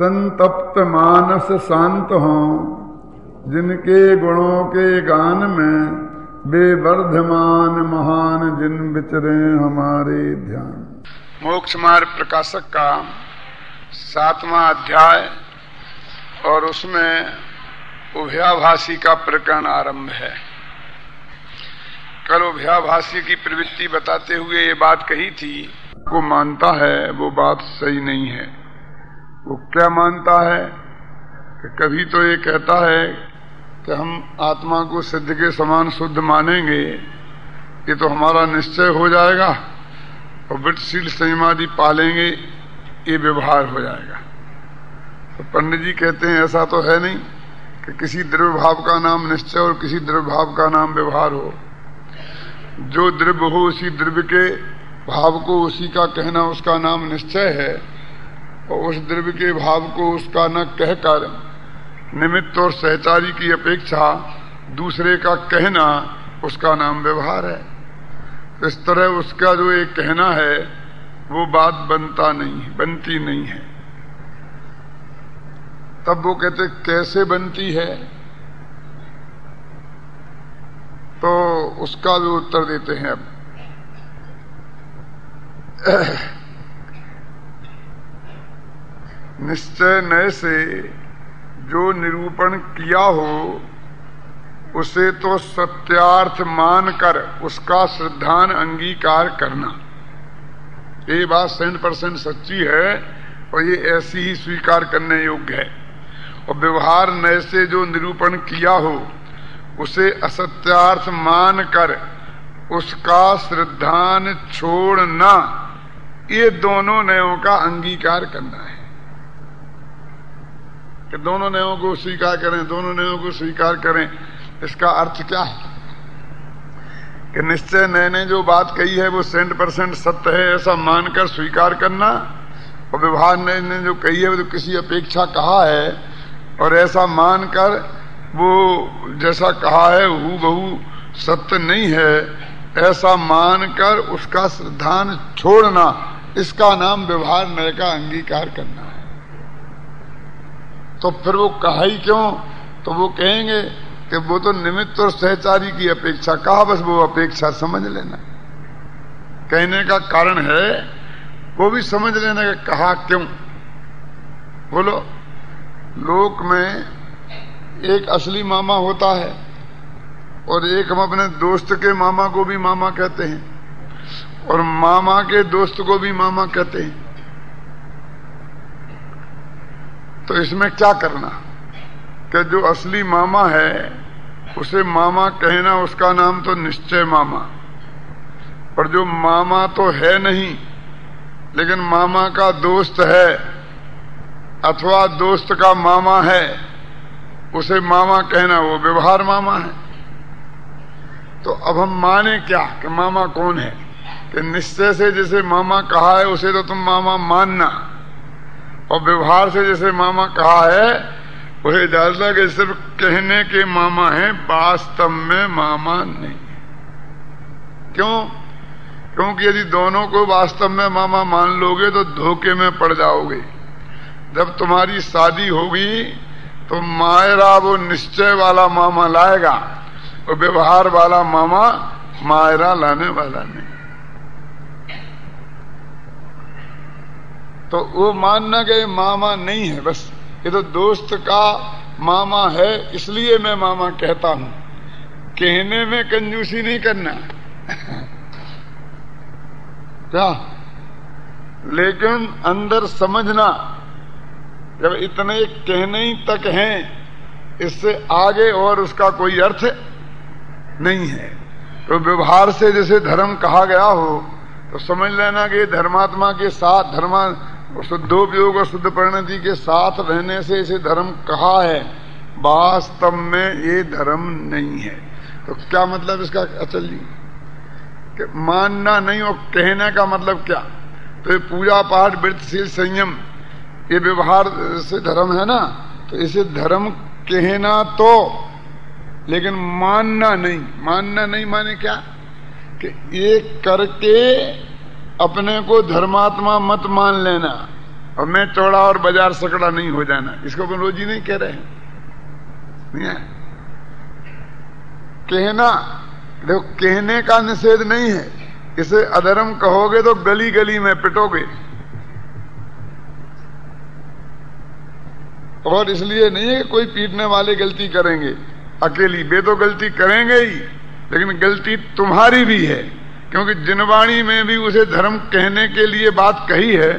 संतप्त मानस शांत हों, जिनके गुणों के गान में बेवर्धमान महान जिन विचरे हमारे ध्यान। मोक्ष मार्ग प्रकाशक का 7वां अध्याय और उसमें उभयाभासी का प्रकरण आरंभ है। कल उभयाभासी की प्रवृत्ति बताते हुए ये बात कही थी, वो मानता है वो बात सही नहीं है। वो क्या मानता है कि कभी तो ये कहता है कि हम आत्मा को सिद्ध के समान शुद्ध मानेंगे, ये तो हमारा निश्चय हो जाएगा और वृत्तशील संयमादि पालेंगे, ये व्यवहार हो जाएगा। तो पंडित जी कहते हैं ऐसा तो है नहीं कि किसी द्रव्य भाव का नाम निश्चय और किसी द्रव्य भाव का नाम व्यवहार हो। जो द्रव्य हो उसी द्रव्य के भाव को उसी का कहना उसका नाम निश्चय है, और उस द्रव्य के भाव को उसका न कहकर निमित्त और सहचारी की अपेक्षा दूसरे का कहना उसका नाम व्यवहार है। इस तरह उसका जो एक कहना है वो बात बनती नहीं है। तब वो कहते कैसे बनती है, तो उसका भी उत्तर देते हैं। अब निश्चय नय से जो निरूपण किया हो उसे तो सत्यार्थ मानकर उसका श्रद्धान अंगीकार करना, ये बात 100% सच्ची है और ये ऐसी ही स्वीकार करने योग्य है। और व्यवहार नय से जो निरूपण किया हो उसे असत्यार्थ मानकर उसका श्रद्धान छोड़ना, ये दोनों नयों का अंगीकार करना है। कि दोनों नयों को स्वीकार करें, दोनों नयों को स्वीकार करें। इसका अर्थ क्या है कि निश्चय नय ने जो बात कही है वो 100% सत्य है ऐसा मानकर स्वीकार करना, और व्यवहार नय ने जो कही है वो तो किसी अपेक्षा कहा है और ऐसा मानकर वो जैसा कहा है हूबहू सत्य नहीं है ऐसा मानकर उसका श्रद्धान छोड़ना, इसका नाम व्यवहार नय का अंगीकार करना है। तो फिर वो कहा ही क्यों, तो वो कहेंगे कि वो तो निमित्त और सहचारी की अपेक्षा कहा, बस वो अपेक्षा समझ लेना। कहने का कारण है वो भी समझ लेना कि कहा क्यों। बोलो, लोक में एक असली मामा होता है और एक हम अपने दोस्त के मामा को भी मामा कहते हैं और मामा के दोस्त को भी मामा कहते हैं। तो इसमें क्या करना कि जो असली मामा है उसे मामा कहना, उसका नाम तो निश्चय मामा। और जो मामा तो है नहीं लेकिन मामा का दोस्त है अथवा दोस्त का मामा है, उसे मामा कहना, वो व्यवहार मामा है। तो अब हम माने क्या कि मामा कौन है, कि निश्चय से जैसे मामा कहा है उसे तो तुम मामा मानना, और व्यवहार से जैसे मामा कहा है उसे जानना कि सिर्फ कहने के मामा है, वास्तव में मामा नहीं। क्यों? क्योंकि यदि दोनों को वास्तव में मामा मान लोगे तो धोखे में पड़ जाओगे। जब तुम्हारी शादी होगी तो मायरा वो निश्चय वाला मामा लाएगा और व्यवहार वाला मामा मायरा लाने वाला नहीं। तो वो मानना कि मामा नहीं है, बस ये तो दोस्त का मामा है इसलिए मैं मामा कहता हूं। कहने में कंजूसी नहीं करना क्या, लेकिन अंदर समझना जब इतने कहने ही तक हैं, इससे आगे और उसका कोई अर्थ नहीं है। तो व्यवहार से जैसे धर्म कहा गया हो तो समझ लेना कि धर्मात्मा के साथ शुद्धोपयोग और शुद्ध परिणति के साथ रहने से इसे धर्म कहा है, वास्तव में ये धर्म नहीं है। तो क्या मतलब इसका अचल जी कि मानना नहीं और कहने का मतलब क्या, तो ये पूजा पाठ वृत्तशील संयम ये व्यवहार से धर्म है ना, तो इसे धर्म कहना तो, लेकिन मानना नहीं। मानना नहीं माने क्या कि एक करके अपने को धर्मात्मा मत मान लेना और मैं चौड़ा और बाजार सकड़ा नहीं हो जाना, इसको गुरु जी नहीं कह रहे हैं। नहीं है कहना, देखो कहने का निषेध नहीं है, इसे अधर्म कहोगे तो गली गली में पिटोगे। और इसलिए नहीं है कि कोई पीटने वाले गलती करेंगे अकेली, वे तो गलती करेंगे ही, लेकिन गलती तुम्हारी भी है, क्योंकि जिनवाणी में भी उसे धर्म कहने के लिए बात कही है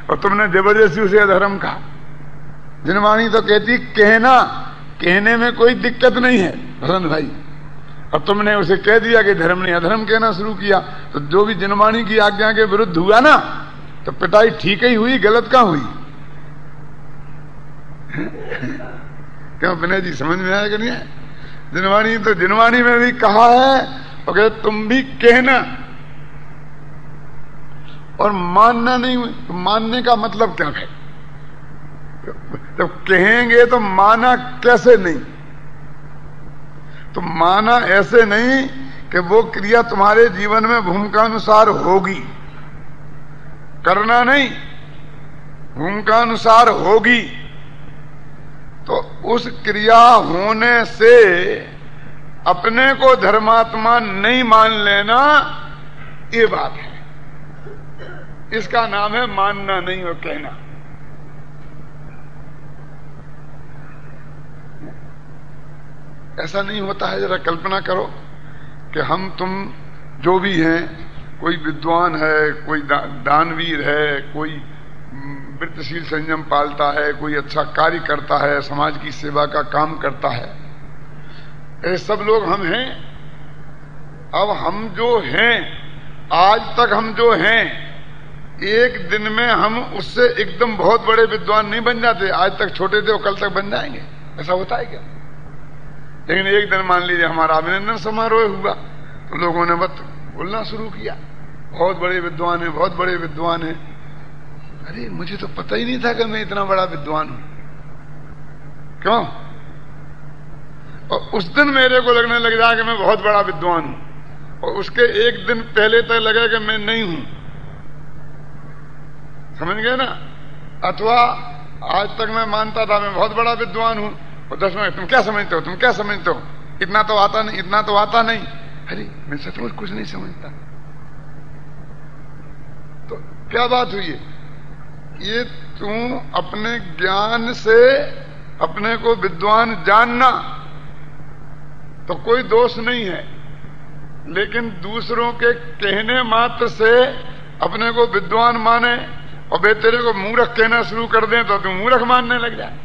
और तुमने जबरदस्ती उसे अधर्म कहा। जिनवाणी तो कहती कहना, कहने में कोई दिक्कत नहीं है भरत भाई, और तुमने उसे कह दिया कि धर्म नहीं, अधर्म कहना शुरू किया, तो जो भी जिनवाणी की आज्ञा के विरुद्ध हुआ ना, तो पिटाई ठीक ही हुई, गलत कहां हुई? क्यों विनय जी, समझ में आया कि नहीं है? जिनवाणी तो जिनवाणी में भी कहा है, और तुम भी कहना, और मानना नहीं। तो मानने का मतलब क्या है? जब कहेंगे तो माना कैसे नहीं? तो माना ऐसे नहीं कि वो क्रिया तुम्हारे जीवन में भूमिका अनुसार होगी, करना नहीं, भूमिका अनुसार होगी। तो उस क्रिया होने से अपने को धर्मात्मा नहीं मान लेना, ये बात है। इसका नाम है मानना नहीं और कहना। ऐसा नहीं होता है। जरा कल्पना करो कि हम तुम जो भी हैं, कोई विद्वान है, कोई दानवीर है, कोई वृत्तशील संयम पालता है, कोई अच्छा कार्य करता है, समाज की सेवा का काम करता है, ये सब लोग हम हैं। अब हम जो हैं, आज तक हम जो हैं, एक दिन में हम उससे एकदम बहुत बड़े विद्वान नहीं बन जाते। आज तक छोटे थे और कल तक बन जाएंगे, ऐसा होता है क्या? लेकिन एक दिन मान लीजिए हमारा अभिनंदन समारोह हुआ, तो लोगों ने बस बोलना शुरू किया, बहुत बड़े विद्वान है, बहुत बड़े विद्वान है। अरे मुझे तो पता ही नहीं था कि मैं इतना बड़ा विद्वान हूं। क्यों? और उस दिन मेरे को लगने लग जाए कि मैं बहुत बड़ा विद्वान हूं, और उसके एक दिन पहले तक लगे कि मैं नहीं हूं। समझ गए ना? अथवा आज तक मैं मानता था मैं बहुत बड़ा विद्वान हूं, और 10 मिनट तुम क्या समझते हो, तुम क्या समझते हो, इतना तो आता नहीं, इतना तो आता नहीं। अरे मैं सचमुच कुछ नहीं समझता। तो क्या बात हुई है? ये तुम अपने ज्ञान से अपने को विद्वान जानना तो कोई दोष नहीं है, लेकिन दूसरों के कहने मात्र से अपने को विद्वान माने और वे तेरे को मूर्ख कहना शुरू कर दें तो तुम मूर्ख मानने लग जाए।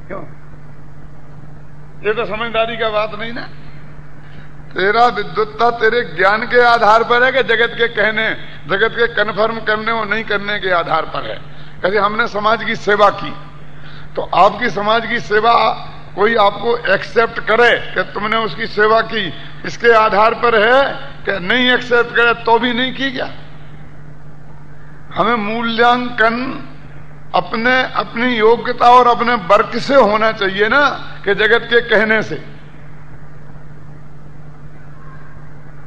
क्यों? ये तो समझदारी का बात नहीं ना। तेरा विद्वत्ता तेरे ज्ञान के आधार पर है कि जगत के कहने, जगत के कन्फर्म करने और नहीं करने के आधार पर है। जैसे हमने समाज की सेवा की, तो आपकी समाज की सेवा कोई आपको एक्सेप्ट करे कि तुमने उसकी सेवा की, इसके आधार पर है कि नहीं एक्सेप्ट करे तो भी नहीं की क्या? हमें मूल्यांकन अपने अपनी योग्यता और अपने वर्क से होना चाहिए ना, कि जगत के कहने से।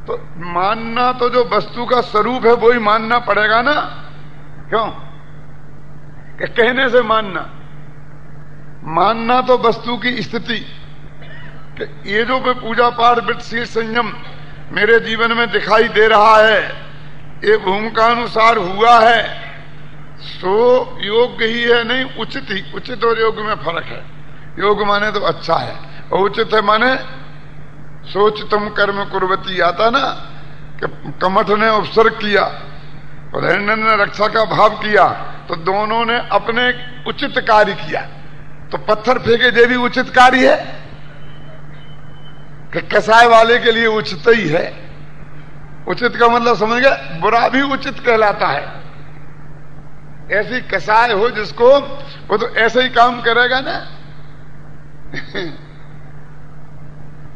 तो मानना तो जो वस्तु का स्वरूप है वो ही मानना पड़ेगा ना। क्यों? कि कहने से मानना, मानना तो वस्तु की स्थिति कि ये जो पूजा पाठ वृत्तशील संयम मेरे जीवन में दिखाई दे रहा है, ये भूमिका अनुसार हुआ है, सो योग्य ही है, नहीं उचित ही। उचित और योग्य में फर्क है। योग्य माने तो अच्छा है, और उचित है माने सोच तुम कर्म कुर्वती आता ना, कि कमठ ने उपसर्ग किया और हिरण्य ने रक्षा का भाव किया, तो दोनों ने अपने उचित कार्य किया। तो पत्थर फेंके जे भी उचित कार्य है, कि कसाय वाले के लिए उचित ही है। उचित का मतलब समझ गए, बुरा भी उचित कहलाता है। ऐसी कसाय हो जिसको, वो तो ऐसे ही काम करेगा ना।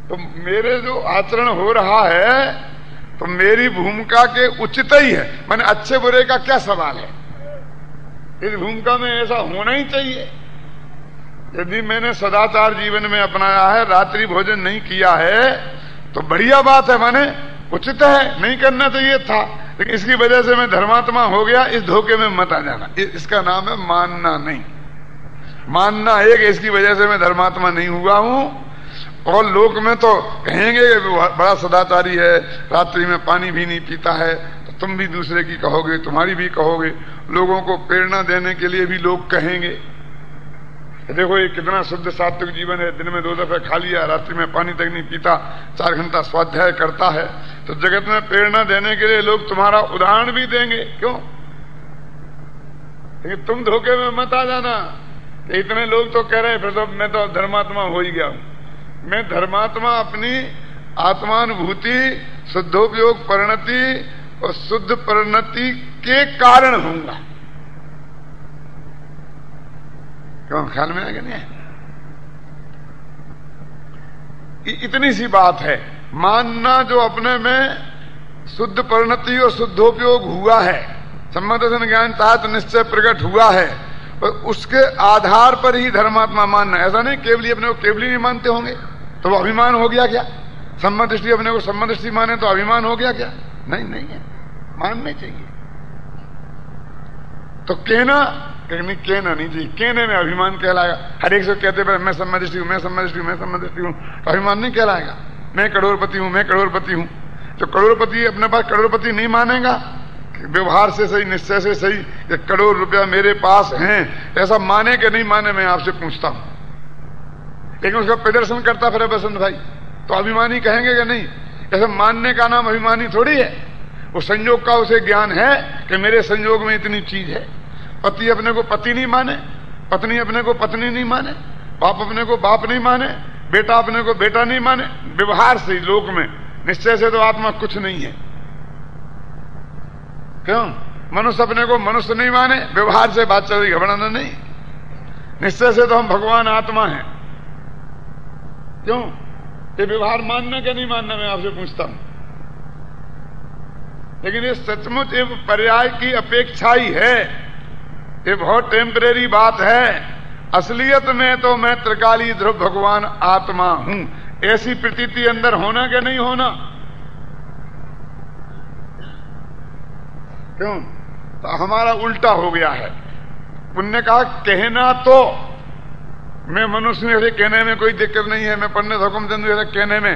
तो मेरे जो आचरण हो रहा है, तो मेरी भूमिका के उचित ही है। मैंने अच्छे बुरे का क्या सवाल है? इस भूमिका में ऐसा होना ही चाहिए। यदि मैंने सदाचार जीवन में अपनाया है, रात्रि भोजन नहीं किया है, तो बढ़िया बात है, माने उचित है, नहीं करना चाहिए था, लेकिन इसकी वजह से मैं धर्मात्मा हो गया, इस धोखे में मत आ जाना। इसका नाम है मानना नहीं। मानना है कि इसकी वजह से मैं धर्मात्मा नहीं हुआ हूं, और लोक में तो कहेंगे बड़ा सदाचारी है, रात्रि में पानी भी नहीं पीता है, तो तुम भी दूसरे की कहोगे, तुम्हारी भी कहोगे। लोगों को प्रेरणा देने के लिए भी लोग कहेंगे, देखो ये कितना शुद्ध सात्विक जीवन है, दिन में 2 दफे खा लिया, रात्रि में पानी तक नहीं पीता, 4 घंटा स्वाध्याय करता है। तो जगत में प्रेरणा देने के लिए लोग तुम्हारा उदाहरण भी देंगे। क्यों? लेकिन तुम धोखे में मत आ जाना। इतने लोग तो कह रहे हैं फिर तो मैं तो धर्मात्मा हो ही गया हूं। मैं धर्मात्मा अपनी आत्मानुभूति, शुद्धोपयोग परिणति और शुद्ध परिणति के कारण होऊंगा। क्यों? ख्याल में आएगा नहीं? इतनी सी बात है। मानना जो अपने में शुद्ध परिणति और शुद्धोपयोग हुआ है, सम्यक दर्शन ज्ञान तात निश्चय प्रकट हुआ है, और उसके आधार पर ही धर्मात्मा मानना। ऐसा नहीं केवली अपने को केवली नहीं मानते होंगे तो वो अभिमान हो गया क्या? सम्यक दृष्टि अपने को सम्यक दृष्टि माने तो अभिमान हो गया क्या? नहीं, नहीं है, मानने चाहिए। तो कहना नहीं चाहिए, कहने में अभिमान कहलाएगा। हर एक से कहते पर मैं सम्यक दृष्टि हूं, मैं सम्यक दृष्टि हूं, मैं सम्यक दृष्टि हूं, तो अभिमान नहीं कहलाएगा। मैं करोड़पति हूं, मैं करोड़पति हूं। तो करोड़पति अपने पास करोड़पति नहीं मानेगा, व्यवहार से सही, निश्चय से सही, कि करोड़ रुपया मेरे पास हैं, ऐसा माने कि नहीं माने मैं आपसे पूछता हूं। लेकिन उसका प्रदर्शन करता फिर बसंत भाई, तो अभिमानी कहेंगे कि नहीं? ऐसा मानने का नाम अभिमानी थोड़ी है। वो संयोग का उसे ज्ञान है कि मेरे संयोग में इतनी चीज है। पति अपने को पति नहीं माने, पत्नी अपने को पत्नी नहीं माने, बाप अपने को बाप नहीं माने, बेटा अपने को बेटा नहीं माने। व्यवहार से लोक में, निश्चय से तो आत्मा कुछ नहीं है। क्यों? मनुष्य अपने को मनुष्य नहीं माने, व्यवहार से बात चल रही, घबराना नहीं। निश्चय से तो हम भगवान आत्मा हैं। क्यों? ये व्यवहार मानना क्या नहीं मानना मैं आपसे पूछता हूं। लेकिन ये सचमुच एक पर्याय की अपेक्षा ही है, ये बहुत टेम्परेरी बात है। असलियत में तो मैं त्रिकाली ध्रुव भगवान आत्मा हूं, ऐसी प्रतीति अंदर होना क्या नहीं होना? क्यों? तो हमारा उल्टा हो गया है। पुण्य कहा कहना तो मैं मनुष्य हूं, ऐसे कहने में कोई दिक्कत नहीं है, मैं पंडित हुकुमचंद ऐसा कहने में,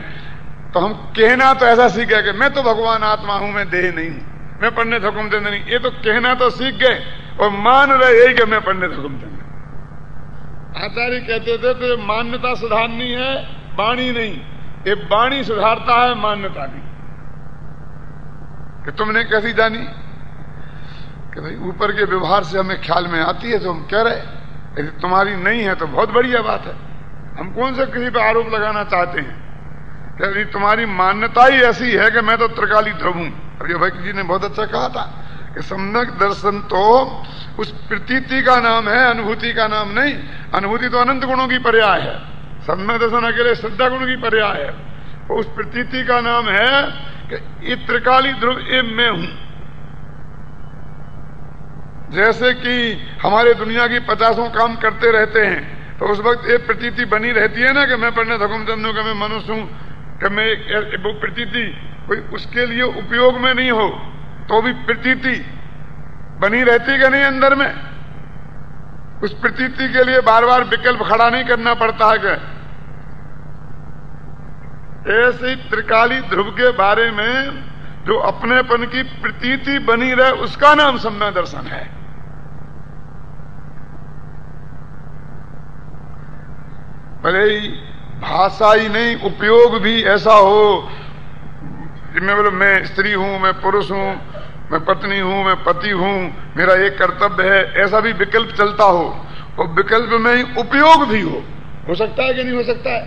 तो हम कहना तो ऐसा सीखे कि मैं तो भगवान आत्मा हूं, मैं देह नहीं हूं, मैं पंडित हुकुमचंद नहीं। ये तो कहना तो सीख गए और मान रहे यही कि मैं पंडित हुकुमचंद। आचार्य कहते थे तो ये मान्यता सुधारनी है, वाणी नहीं। ये वाणी सुधारता है, मान्यता नहीं। कि तुमने कैसी जानी? कि भाई ऊपर के व्यवहार से हमें ख्याल में आती है तो हम कह रहे, यदि तुम्हारी नहीं है तो बहुत बढ़िया बात है। हम कौन सा किसी पर आरोप लगाना चाहते हैं? कि तुम्हारी मान्यता ही ऐसी है कि मैं तो त्रिकाली ध्रुव हूं। अभी भाई जी ने बहुत अच्छा कहा था कि सम्यक दर्शन तो उस प्रतीति का नाम है, अनुभूति का नाम नहीं। अनुभूति तो अनंत गुणों की पर्याय है, सम्यक दर्शन अकेले श्रद्धा गुण की पर्याय है। तो उस प्रतीति का नाम है कि ये त्रिकाली ध्रुव ये मैं हूं। जैसे कि हमारे दुनिया की 50 काम करते रहते हैं, तो उस वक्त एक प्रतीति बनी रहती है ना कि मैं पंडित हुकुमचंद हूं, कि मैं मनुष्य हूं, कि मैं वो प्रतीति कोई उसके लिए उपयोग में नहीं हो तो भी प्रतीति बनी रहती कि नहीं अंदर में? उस प्रतीति के लिए बार बार विकल्प खड़ा नहीं करना पड़ता है। कि ऐसे त्रिकाली ध्रुव के बारे में जो अपनेपन की प्रतीति बनी रहे, उसका नाम सम्यक दर्शन है। भले ही भाषा ही नहीं, उपयोग भी ऐसा हो, मैं बोलो मैं स्त्री हूं, मैं पुरुष हूं, मैं पत्नी हूं, मैं पति हूं, मेरा एक कर्तव्य है, ऐसा भी विकल्प चलता हो, और विकल्प में ही उपयोग भी हो सकता है कि नहीं हो सकता है?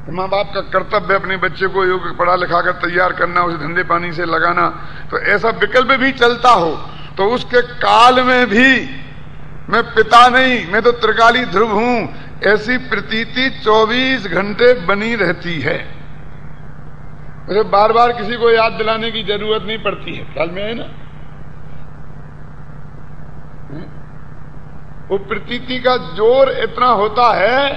तो माँ बाप का कर्तव्य अपने बच्चे को योग पढ़ा लिखा कर तैयार करना, उसे धंधे पानी से लगाना, तो ऐसा विकल्प भी चलता हो, तो उसके काल में भी मैं पिता नहीं, मैं तो त्रिकाली ध्रुव हूं, ऐसी प्रतीति 24 घंटे बनी रहती है। उसे बार बार किसी को याद दिलाने की जरूरत नहीं पड़ती है। ख्याल में है ना? वो प्रतीति का जोर इतना होता है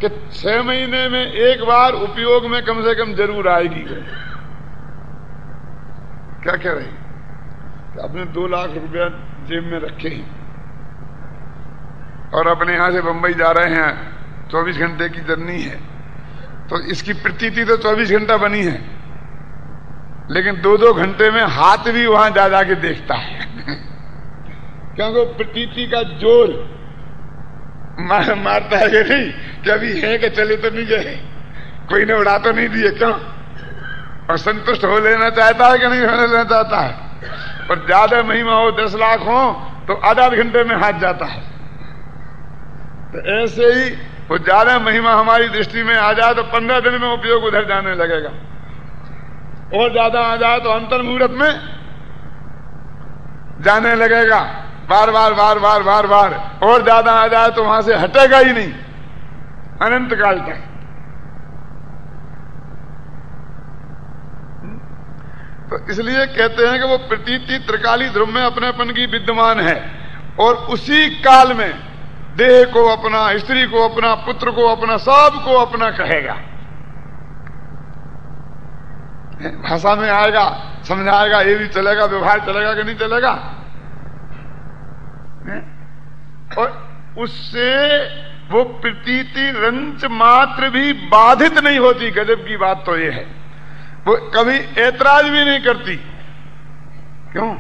कि 6 महीने में एक बार उपयोग में कम से कम जरूर आएगी। क्या कह रही? अपने 2 लाख रुपया जेब में रखे ही और अपने यहां से बंबई जा रहे हैं, 24 घंटे की जर्नी है, तो इसकी प्रतीति तो 24 घंटा बनी है, लेकिन 2-2 घंटे में हाथ भी वहां जा जाके देखता है क्योंकि प्रतीति का जोर मारता है कि नहीं, कि अभी है कि चले तो नहीं गए, कोई ने उड़ा तो नहीं दिए, क्यों? और संतुष्ट हो लेना चाहता है कि नहीं हो लेना चाहता है? और ज्यादा महिमा हो, 10 लाख हो तो आधा घंटे में हाथ जाता है। तो ऐसे ही वो ज्यादा महिमा हमारी दृष्टि में आ जाए तो 15 दिन में उपयोग उधर जाने लगेगा, और ज्यादा आ जाए तो अंतर मुहूर्त में जाने लगेगा, बार बार बार बार बार बार, और ज्यादा आ जाए तो वहां से हटेगा ही नहीं अनंत काल तक। तो इसलिए कहते हैं कि वो प्रतीति त्रिकाली ध्रुव में अपनेपन की विद्यमान है, और उसी काल में देह को अपना, स्त्री को अपना, पुत्र को अपना, सबको अपना कहेगा। भाषा में आएगा, समझाएगा, ये भी चलेगा, व्यवहार चलेगा कि नहीं चलेगा। और उससे वो प्रतीति रंच मात्र भी बाधित नहीं होती। गजब की बात तो ये है, वो कभी ऐतराज भी नहीं करती। क्यों?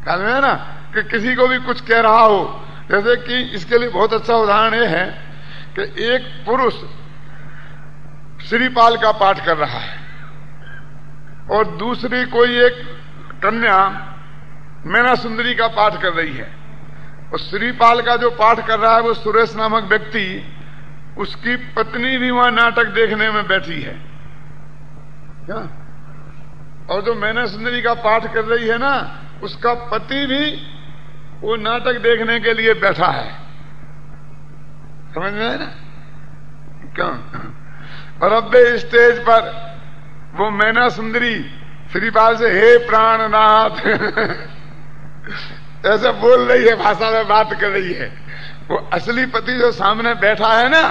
ख्याल में है ना कि किसी को भी कुछ कह रहा हो, जैसे कि इसके लिए बहुत अच्छा उदाहरण ये है कि एक पुरुष श्रीपाल का पाठ कर रहा है और दूसरी कोई एक कन्या मैना सुंदरी का पाठ कर रही है, और श्रीपाल का जो पाठ कर रहा है वो सुरेश नामक व्यक्ति, उसकी पत्नी भी वहां नाटक देखने में बैठी है क्या? और जो मैना सुंदरी का पाठ कर रही है ना, उसका पति भी वो नाटक देखने के लिए बैठा है। समझ में है ना? क्यों? और अब स्टेज पर वो मैना सुंदरी श्रीपाल से हे प्राणनाथ ऐसे बोल रही है, भाषा में बात कर रही है। वो असली पति जो सामने बैठा है ना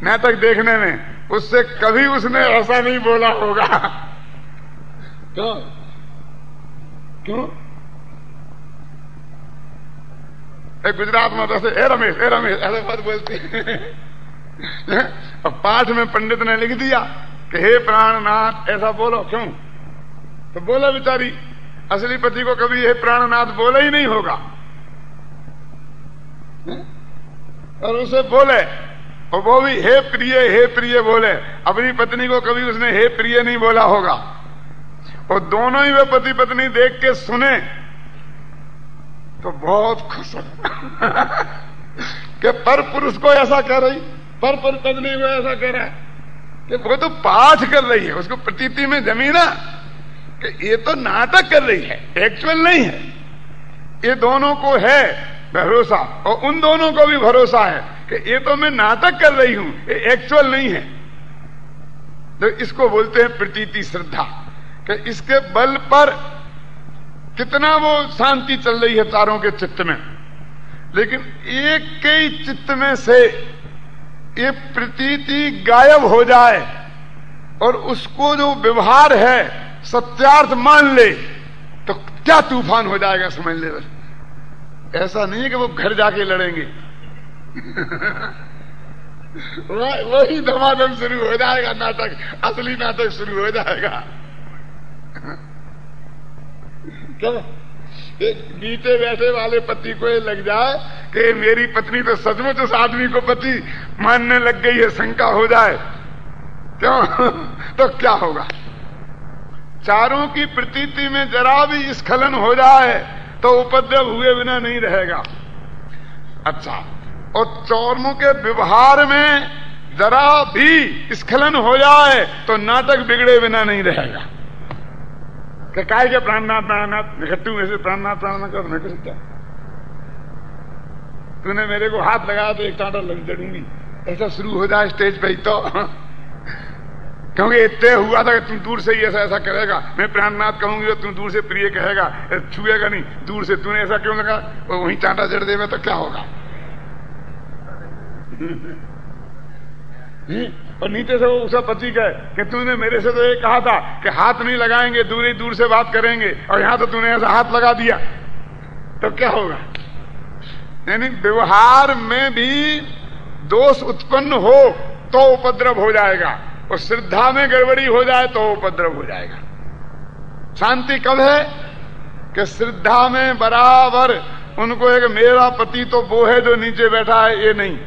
नाटक देखने में, उससे कभी उसने ऐसा नहीं बोला होगा। क्यों? क्यों? गुजरात में तो ए रमेश ऐसे बात बोलती है। और पाठ में पंडित ने लिख दिया कि हे प्राणनाथ ऐसा बोलो। क्यों? तो बोला बेचारी, असली पति को कभी हे प्राणनाथ बोला ही नहीं होगा, और उसे बोले, और वो भी हे प्रिय बोले। अपनी पत्नी को कभी उसने हे प्रिय नहीं बोला होगा। और दोनों ही वे पति पत्नी देख के सुने तो बहुत खुश हो कि पर पुरुष को ऐसा कह रही, पर पत्नी को ऐसा कह रहा है कि वो तो पाठ कर रही है, उसको प्रतीति में जमी ना कि ये तो नाटक कर रही है, एक्चुअल नहीं है। ये दोनों को है भरोसा, और उन दोनों को भी भरोसा है कि ये तो मैं नाटक कर रही हूं, ये एक्चुअल नहीं है। तो इसको बोलते हैं प्रतीति श्रद्धा, कि इसके बल पर कितना वो शांति चल रही है चारों के चित्त में, लेकिन एक के ही चित्त में से ये प्रतीति गायब हो जाए और उसको जो व्यवहार है सत्यार्थ मान ले तो क्या तूफान हो जाएगा, समझ ले। ऐसा नहीं है कि वो घर जाके लड़ेंगे वही धमाधम शुरू हो जाएगा, नाटक, असली नाटक शुरू हो जाएगा। क्या नीचे बैठे वाले पति को ये लग जाए कि मेरी पत्नी तो सचमुच उस आदमी को पति मानने लग गई है, शंका हो जाए, क्यों? तो क्या होगा? चारों की प्रतीति में जरा भी स्खलन हो जाए तो उपद्रव हुए बिना नहीं रहेगा। अच्छा, और चौरों के व्यवहार में जरा भी स्खलन हो जाए तो नाटक बिगड़े बिना नहीं रहेगा। काय के प्राणनाथ प्राणनाथ निकटू में से प्राणनाथ प्राणनाथ कर, मैं कर सकता, तूने मेरे को हाथ लगाया तो एक टाटा लग जड़ूंगी, ऐसा शुरू हो जाए स्टेज पे ही तो क्योंकि इतने हुआ था कि तुम दूर से ही ऐसा ऐसा करेगा, मैं प्राणनाथ कहूंगी तो तुम दूर से प्रिय कहेगा, छुएगा नहीं, दूर से तूने ऐसा क्यों लगा, वो वहीं चांटा जड़ देगा तो क्या होगा? और नीचे से वो उसका पति कहे कि तूने मेरे से तो ये कहा था कि हाथ नहीं लगाएंगे, दूर ही दूर से बात करेंगे, और यहां तो तूने ऐसा हाथ लगा दिया, तो क्या होगा? यानी व्यवहार में भी दोष उत्पन्न हो तो उपद्रव हो जाएगा, और श्रद्धा में गड़बड़ी हो जाए तो उपद्रव हो जाएगा। शांति कब है कि श्रद्धा में बराबर उनको एक मेरा पति तो वो है जो नीचे बैठा है, ये नहीं,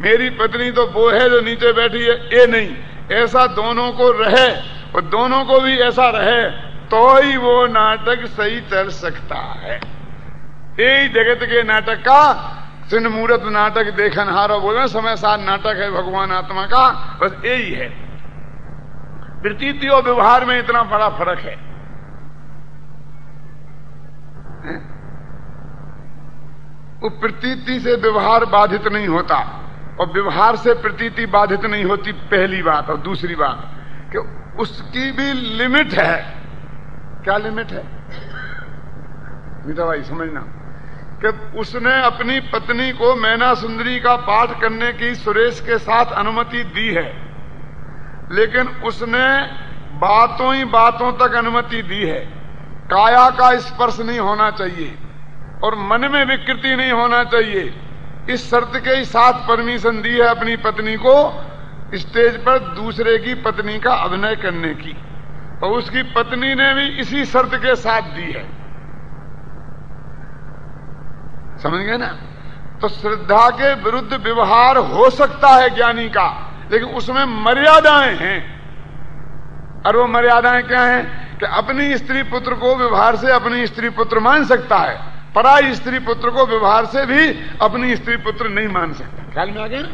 मेरी पत्नी तो वो है जो नीचे बैठी है, ये नहीं, ऐसा दोनों को रहे, और दोनों को भी ऐसा रहे तो ही वो नाटक सही चल सकता है। यही जगत के नाटक का सिन मूर्त नाटक देखन हारो बोले, समय साथ नाटक है भगवान आत्मा का, बस यही है। प्रतीति और व्यवहार में इतना बड़ा फर्क है। वो प्रतीति से व्यवहार बाधित नहीं होता, और व्यवहार से प्रतीति बाधित नहीं होती, पहली बात। और दूसरी बात कि उसकी भी लिमिट है। क्या लिमिट है मीठा भाई, समझना कि उसने अपनी पत्नी को मैना सुंदरी का पाठ करने की सुरेश के साथ अनुमति दी है, लेकिन उसने बातों ही बातों तक अनुमति दी है। काया का स्पर्श नहीं होना चाहिए और मन में विकृति नहीं होना चाहिए, इस शर्त के साथ परमिशन दी है अपनी पत्नी को स्टेज पर दूसरे की पत्नी का अभिनय करने की, और उसकी पत्नी ने भी इसी शर्त के साथ दी है। समझ गए ना? तो श्रद्धा के विरुद्ध व्यवहार हो सकता है ज्ञानी का, लेकिन उसमें मर्यादाएं हैं। और वो मर्यादाएं क्या हैं कि अपनी स्त्री पुत्र को व्यवहार से अपनी स्त्री पुत्र मान सकता है, पराई स्त्री पुत्र को व्यवहार से भी अपनी स्त्री पुत्र नहीं मान सकता। ख्याल में आ गया ना?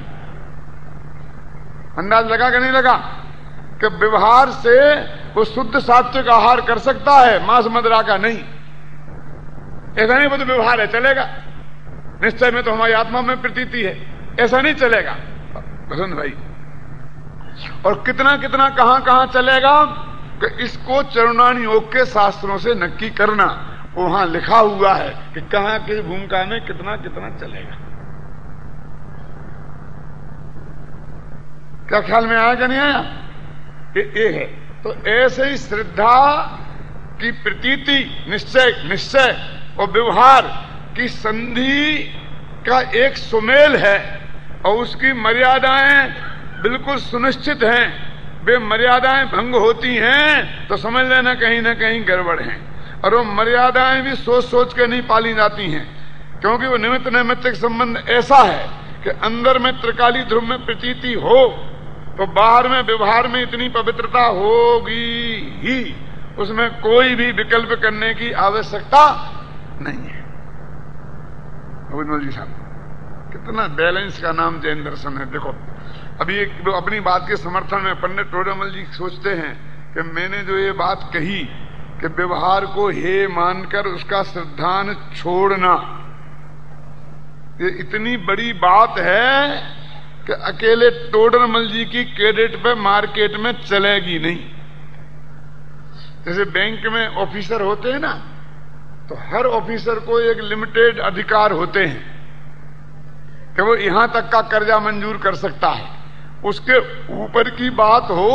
अंदाज लगा कि नहीं लगा कि व्यवहार से वो शुद्ध सात्विक आहार कर सकता है, मांस मदिरा का नहीं। ऐसा नहीं वो तो व्यवहार है, चलेगा। निश्चय में तो हमारी आत्मा में प्रतीति है, ऐसा नहीं चलेगा बसंत भाई। और कितना कितना कहां कहां चलेगा कि इसको चरुणानी योग के शास्त्रों से नक्की करना, वहां लिखा हुआ है कि कहां की भूमिका में कितना कितना चलेगा। क्या ख्याल में आया कि नहीं आया? ये है। तो ऐसे ही श्रद्धा की प्रतीति, निश्चय और व्यवहार की संधि का एक सुमेल है, और उसकी मर्यादाएं बिल्कुल सुनिश्चित हैं। वे मर्यादाएं भंग होती हैं तो समझ लेना कहीं ना कहीं गड़बड़ है। और वो मर्यादाएं भी सोच सोच के नहीं पाली जाती हैं, क्योंकि वो निमित्त नैमित्तिक संबंध ऐसा है कि अंदर में त्रिकाली ध्रुव में प्रतीति हो तो बाहर में व्यवहार में इतनी पवित्रता होगी ही, उसमें कोई भी विकल्प करने की आवश्यकता नहीं है। जी साहब, कितना बैलेंस का नाम जैन दर्शन है। देखो अभी एक अपनी बात के समर्थन में पंडित टोडामल जी सोचते हैं कि मैंने जो ये बात कही कि व्यवहार को हे मानकर उसका श्रद्धान छोड़ना, ये इतनी बड़ी बात है कि अकेले टोडरमल जी की क्रेडिट पे मार्केट में चलेगी नहीं। जैसे बैंक में ऑफिसर होते हैं ना, तो हर ऑफिसर को एक लिमिटेड अधिकार होते हैं कि वो यहां तक का कर्जा मंजूर कर सकता है। उसके ऊपर की बात हो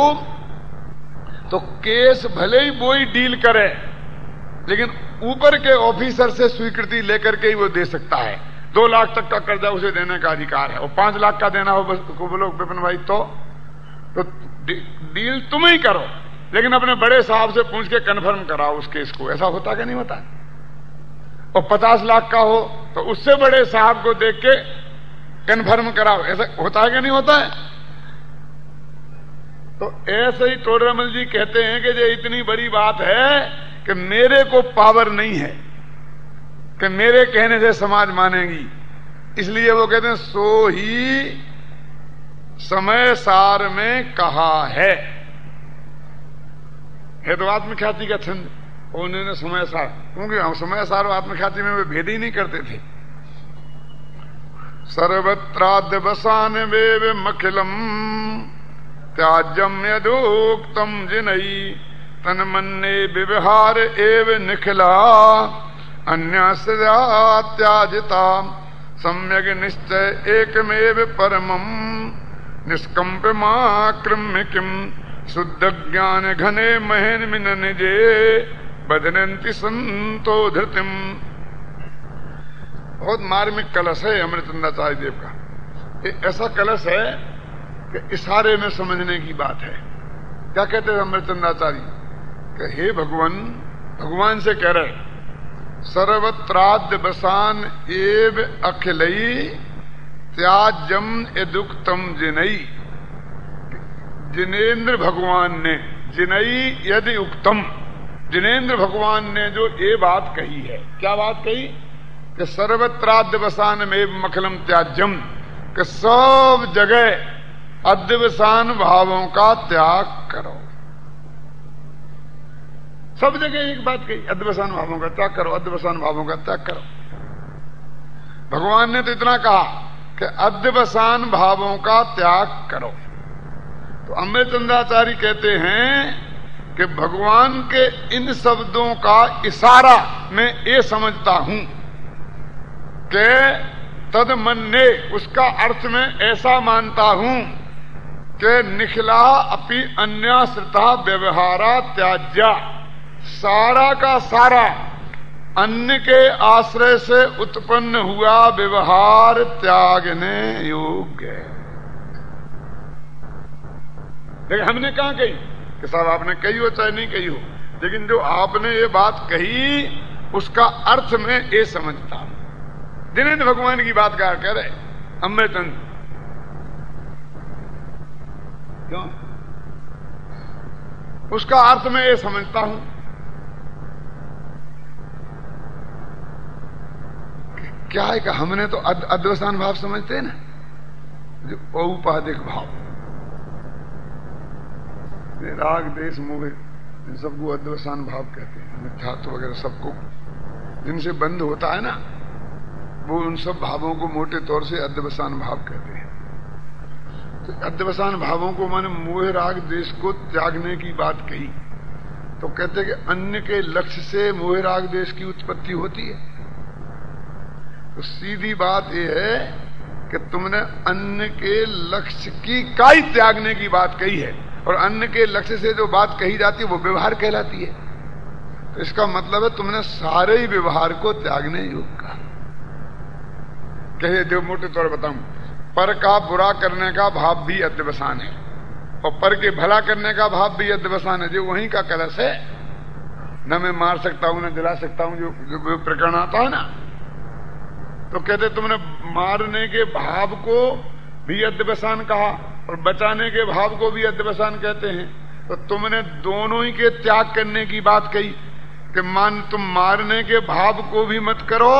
तो केस भले ही वो ही डील करे, लेकिन ऊपर के ऑफिसर से स्वीकृति लेकर के ही वो दे सकता है। 2 लाख तक का कर्जा उसे देने का अधिकार है, और 5 लाख का देना हो को बोलो विपिन भाई तो डील तुम ही करो, लेकिन अपने बड़े साहब से पूछ के कन्फर्म कराओ उस केस को। ऐसा होता क्या नहीं होता? और 50 लाख का हो तो उससे बड़े साहब को देख के कन्फर्म कराओ। ऐसा होता है क्या नहीं होता है? तो ऐसे ही टोडरमल जी कहते हैं कि ये इतनी बड़ी बात है कि मेरे को पावर नहीं है कि मेरे कहने से समाज मानेगी, इसलिए वो कहते हैं सो ही समय सार में कहा है तो आत्मख्याति का छंद उन्होंने समय सार, क्योंकि हम समय सार आत्मख्याति में वे भेद ही नहीं करते थे। सर्वत्राद्यवसान वेव मखिलम त्याज्यम यदोक्तम जिनई तन्मन्ने व्यवहार एव निखिला अन्यास्या त्याजिता सम्यक निश्चय एकमेव परमम निष्कंपमाक्रम्य किम शुद्ध ज्ञान घने महेन मिनन जे बदनंति संतो धृतिम। बहुत मार्मिक कलश है अमृतचंद्राचार्य देव का। ये ऐसा कलश है कि इशारे में समझने की बात है। क्या कहते हैं अमृतचंद्राचार्य कि हे भगवान, भगवान से कह रहे सर्वत्राद्य बसान एव अखिलई त्याज्यम यदुक्तम जिनई। जिनेन्द्र भगवान ने, जिनई यदि उक्तम, जिनेन्द्र भगवान ने जो ये बात कही है, क्या बात कही कि सर्वत्राद्य बसान में मखलम त्याज्यम, कि सब जगह अद्वसान भावों का त्याग करो। सब जगह एक बात कही, अद्वसान भावों का त्याग करो, अद्वसान भावों का त्याग करो। भगवान ने तो इतना कहा कि अद्वसान भावों का त्याग करो। तो अमृतचंद्राचार्य कहते हैं कि भगवान के इन शब्दों का इशारा मैं ये समझता हूं कि तद मन्ने, उसका अर्थ में ऐसा मानता हूं कि निखिला अपि अन्याश्रिता व्यवहारा त्याज्या, सारा का सारा अन्य के आश्रय से उत्पन्न हुआ व्यवहार त्यागने योग्य है। लेकिन हमने कहा कही कि साहब आपने कही हो चाहे नहीं कही हो, लेकिन जो आपने ये बात कही उसका अर्थ मैं ये समझता हूं। जिनेन्द्र भगवान की बात कह रहे अमृतचंद, क्यों? उसका अर्थ मैं ये समझता हूं कि क्या है कि हमने तो अद्वसान भाव समझते हैं ना, जो औपाधिक भाव, राग देश मोह, इन सबको अद्वसान भाव कहते हैं। मिथ्यात्व वगैरह सबको जिनसे बंद होता है ना, वो उन सब भावों को मोटे तौर से अद्वसान भाव कहते हैं। तो अद्वसान भावों को माने मोह राग देश को त्यागने की बात कही, तो कहते हैं कि अन्य के लक्ष्य से मोह राग देश की उत्पत्ति होती है। तो सीधी बात यह है कि तुमने अन्य के लक्ष्य की काई त्यागने की बात कही है, और अन्य के लक्ष्य से जो बात कही जाती है वो व्यवहार कहलाती है। तो इसका मतलब है तुमने सारे ही व्यवहार को त्यागने योग्य कहा। कहे जो मोटे तौर बताऊं, पर का बुरा करने का भाव भी अद्वसान है, और पर के भला करने का भाव भी अद्वसान है। जो वहीं का कलश है, न मैं मार सकता हूं न जला सकता हूं, जो प्रकरण आता है ना, तो कहते तुमने मारने के भाव को भी अद्वसान कहा और बचाने के भाव को भी अद्वसान कहते हैं। तो तुमने दोनों ही के त्याग करने की बात कही कि तुम मारने के भाव को भी मत करो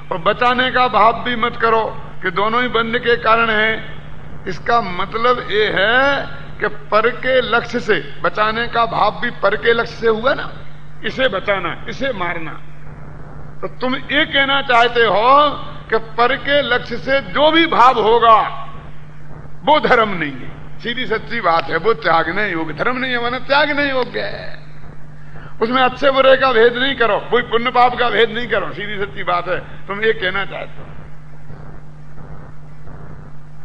और बचाने का भाव भी मत करो, कि दोनों ही बंध के कारण है। इसका मतलब ये है कि पर के लक्ष्य से बचाने का भाव भी पर के लक्ष्य से हुआ ना, इसे बचाना, इसे मारना। तो तुम ये कहना चाहते हो कि पर के लक्ष्य से जो भी भाव होगा वो धर्म नहीं है। सीधी सच्ची बात है, वो त्यागने योग्य धर्म नहीं है, माना त्यागने योग्य है। उसमें अच्छे बुरे का भेद नहीं करो, कोई पुण्य पाप का भेद नहीं करो। सीधी सच्ची बात है, तुम ये कहना चाहते हो।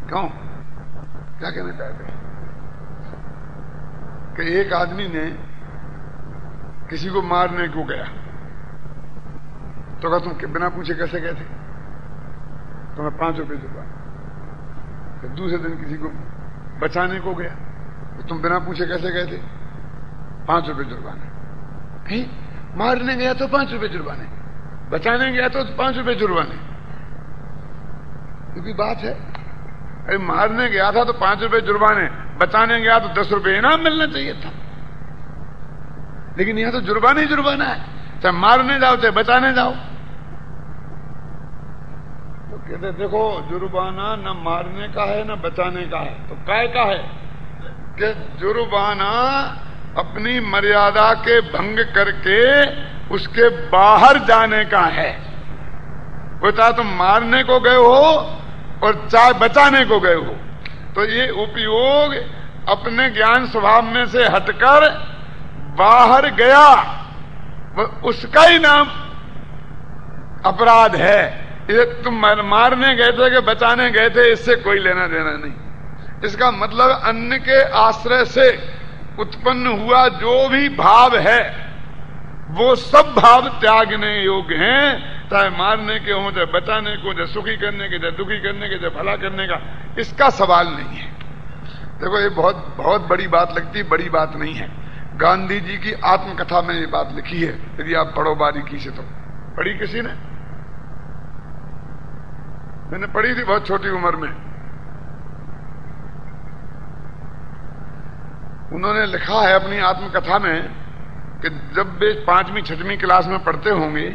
क्यों? क्या कहना चाहते हो? कि एक आदमी ने किसी को मारने को गया, तो कहा तुम बिना पूछे कैसे गए थे? तुम्हें 5 रुपए जुर्माना। फिर दूसरे दिन किसी को बचाने को गया, तो तुम बिना पूछे कैसे गए थे? 5 रुपए जुर्माना। मारने गया तो 5 रुपए जुर्माने, बचाने गया तो 5 रुपए जुर्माने। क्योंकि बात है, अरे मारने गया था तो 5 रुपए जुर्माने, बचाने गया तो 10 रुपए इनाम मिलना चाहिए था। लेकिन यहां तो जुर्माना ही जुर्माना है, चाहे मारने जाओ चाहे बचाने जाओ। तो कहते देखो, जुर्माना न मारने का है न बचाने का है, तो काय का है कि जुर्माना अपनी मर्यादा के भंग करके उसके बाहर जाने का है। वो चाहे तुम मारने को गए हो और चाहे बचाने को गए हो, तो ये उपयोग अपने ज्ञान स्वभाव में से हटकर बाहर गया, उसका ही नाम अपराध है। ये तुम मारने गए थे कि बचाने गए थे, इससे कोई लेना देना नहीं। इसका मतलब अन्न के आश्रय से उत्पन्न हुआ जो भी भाव है वो सब भाव त्यागने योग्य हैं, चाहे मारने के हों, चाहे बचाने को, चाहे सुखी करने के, चाहे दुखी करने के, चाहे भला करने का, इसका सवाल नहीं है। देखो ये बहुत बहुत बड़ी बात लगती है, बड़ी बात नहीं है। गांधी जी की आत्मकथा में ये बात लिखी है, यदि आप पढ़ो बारीकी से तो। पढ़ी किसी ने? मैंने पढ़ी थी बहुत छोटी उम्र में। उन्होंने लिखा है अपनी आत्मकथा में कि जब वे 5वीं 6वीं क्लास में पढ़ते होंगे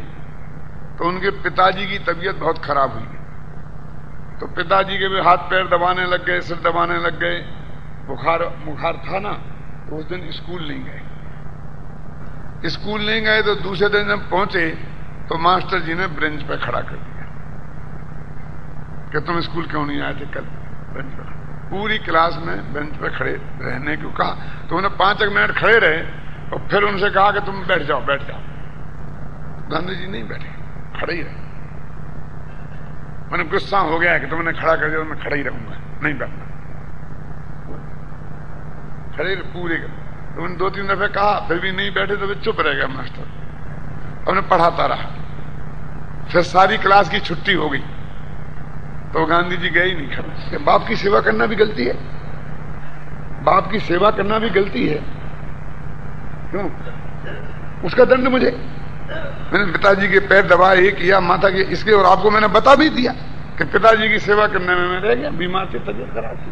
तो उनके पिताजी की तबीयत बहुत खराब हुई। तो पिताजी के भी हाथ पैर दबाने लग गए, सिर दबाने लग गए, बुखार था ना, तो उस दिन स्कूल नहीं गए। स्कूल नहीं गए तो दूसरे दिन जब पहुंचे तो मास्टर जी ने बेंच पे खड़ा कर दिया कि तुम स्कूल क्यों नहीं आए थे कल। बेंच पे पूरी क्लास में बेंच पे खड़े रहने को कहा, तो उन्हें 5 मिनट खड़े रहे और फिर उनसे कहा कि तुम बैठ जाओ बैठ जाओ। गांधी जी नहीं बैठे, खड़े ही रहे। मैंने गुस्सा हो गया कि तुमने खड़ा कर दिया, मैं खड़ा ही रहूंगा, नहीं बैठना। खड़े पूरे तो उन्होंने 2-3 दफे कहा, फिर भी नहीं बैठे तो वे चुप रह गया मास्टर। उन्हें पढ़ाता रहा। फिर सारी क्लास की छुट्टी हो गई तो गांधी जी गए ही नहीं खड़े। बाप की सेवा करना भी गलती है, बाप की सेवा करना भी गलती है। क्यों? उसका दंड मुझे, मैंने पिताजी के पैर दबाए, ये किया, माता के इसके, और आपको मैंने बता भी दिया कि पिताजी की सेवा करने में मैं रह गया, बीमार थी, तबीयत खराब थी।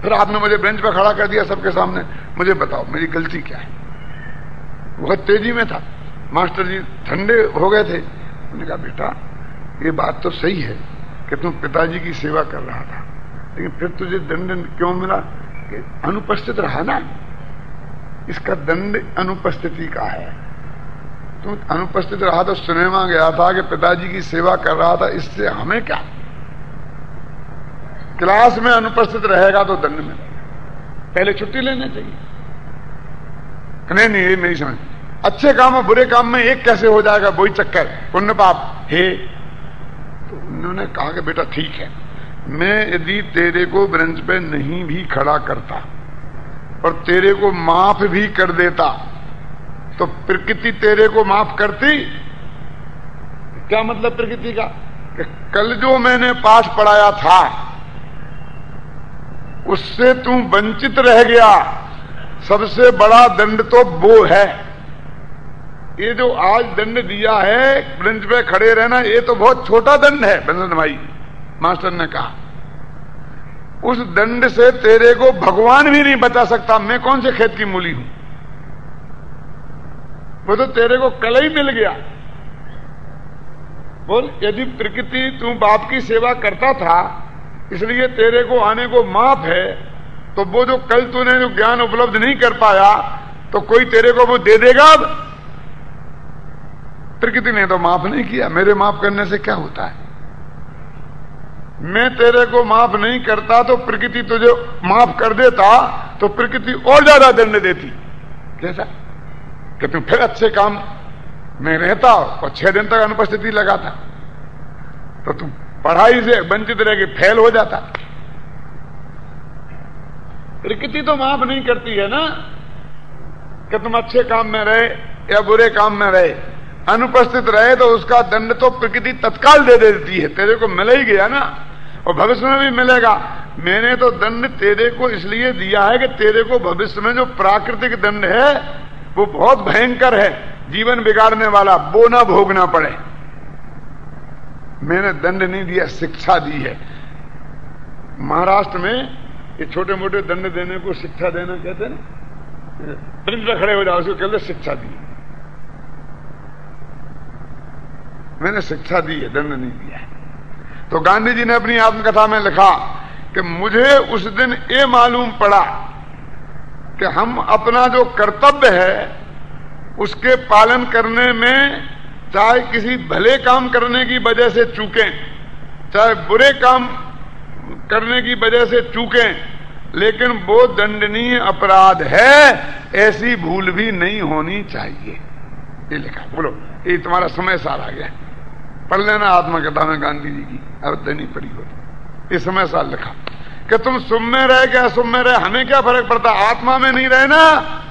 फिर आपने मुझे बेंच पर खड़ा कर दिया सबके सामने। मुझे बताओ मेरी गलती क्या है? बहुत तेजी में था, मास्टर जी ठंडे हो गए थे। उन्होंने कहा बेटा ये बात तो सही है कि तुम पिताजी की सेवा कर रहा था, लेकिन फिर तुझे दंड क्यों मिला? कि अनुपस्थित रहा ना, इसका दंड अनुपस्थिति का है। तुम अनुपस्थित रहा तो सिनेमा गया था कि पिताजी की सेवा कर रहा था, इससे हमें क्या? क्लास में अनुपस्थित रहेगा तो दंड मिलेगा, पहले छुट्टी लेनी चाहिए। नहीं ये मेरी समझ। अच्छे काम और बुरे काम में एक कैसे हो जाएगा? वही चक्कर, पुण्य पाप है। तो उन्होंने कहा कि बेटा ठीक है, मैं यदि तेरे को बेंच पे नहीं भी खड़ा करता और तेरे को माफ भी कर देता तो प्रकृति तेरे को माफ करती? क्या मतलब प्रकृति का? कि कल जो मैंने पाठ पढ़ाया था उससे तू वंचित रह गया, सबसे बड़ा दंड तो वो है। ये जो आज दंड दिया है बेंच पे खड़े रहना, ये तो बहुत छोटा दंड है बंदन भाई, मास्टर ने कहा। उस दंड से तेरे को भगवान भी नहीं बचा सकता। मैं कौन से खेत की मूली हूं? वो तो तेरे को कल ही मिल गया। बोल, यदि प्रकृति तू बाप की सेवा करता था इसलिए तेरे को आने को माफ है, तो वो जो कल तूने जो ज्ञान उपलब्ध नहीं कर पाया तो कोई तेरे को वो दे देगा? अब प्रकृति ने तो माफ नहीं किया, मेरे माफ करने से क्या होता है? मैं तेरे को माफ नहीं करता तो प्रकृति तुझे माफ कर देता तो प्रकृति और ज्यादा दंड देती। कैसा? कि तुम फिर अच्छे काम में रहता और 6 दिन तक अनुपस्थिति लगाता तो तुम पढ़ाई से वंचित रह के फेल हो जाता। प्रकृति तो माफ नहीं करती है ना कि तुम अच्छे काम में रहे या बुरे काम में रहे, अनुपस्थित रहे तो उसका दंड तो प्रकृति तत्काल दे देती है। तेरे को मिल ही गया ना, और भविष्य में भी मिलेगा। मैंने तो दंड तेरे को इसलिए दिया है कि तेरे को भविष्य में जो प्राकृतिक दंड है वो बहुत भयंकर है, जीवन बिगाड़ने वाला, वो ना भोगना पड़े। मैंने दंड नहीं दिया, शिक्षा दी है। महाराष्ट्र में ये छोटे मोटे दंड देने को शिक्षा देना कहते हैं ना, बेंच पे खड़े हो जाओ, उसको कहते शिक्षा दी। मैंने शिक्षा दी है, दंड नहीं दिया है। तो गांधी जी ने अपनी आत्मकथा में लिखा कि मुझे उस दिन ये मालूम पड़ा कि हम अपना जो कर्तव्य है उसके पालन करने में, चाहे किसी भले काम करने की वजह से चूकें, चाहे बुरे काम करने की वजह से चूकें, लेकिन वो दंडनीय अपराध है, ऐसी भूल भी नहीं होनी चाहिए। ये लिखा। बोलो, ये तुम्हारा समय साल आ गया, पढ़ लेना आत्मकथा में गांधी जी की, अब नहीं पढ़ी हो। ये समय साल लिखा कि तुम शुभ में रहे क्या अशुभ में रहे हमें क्या फर्क पड़ता, आत्मा में नहीं रहे ना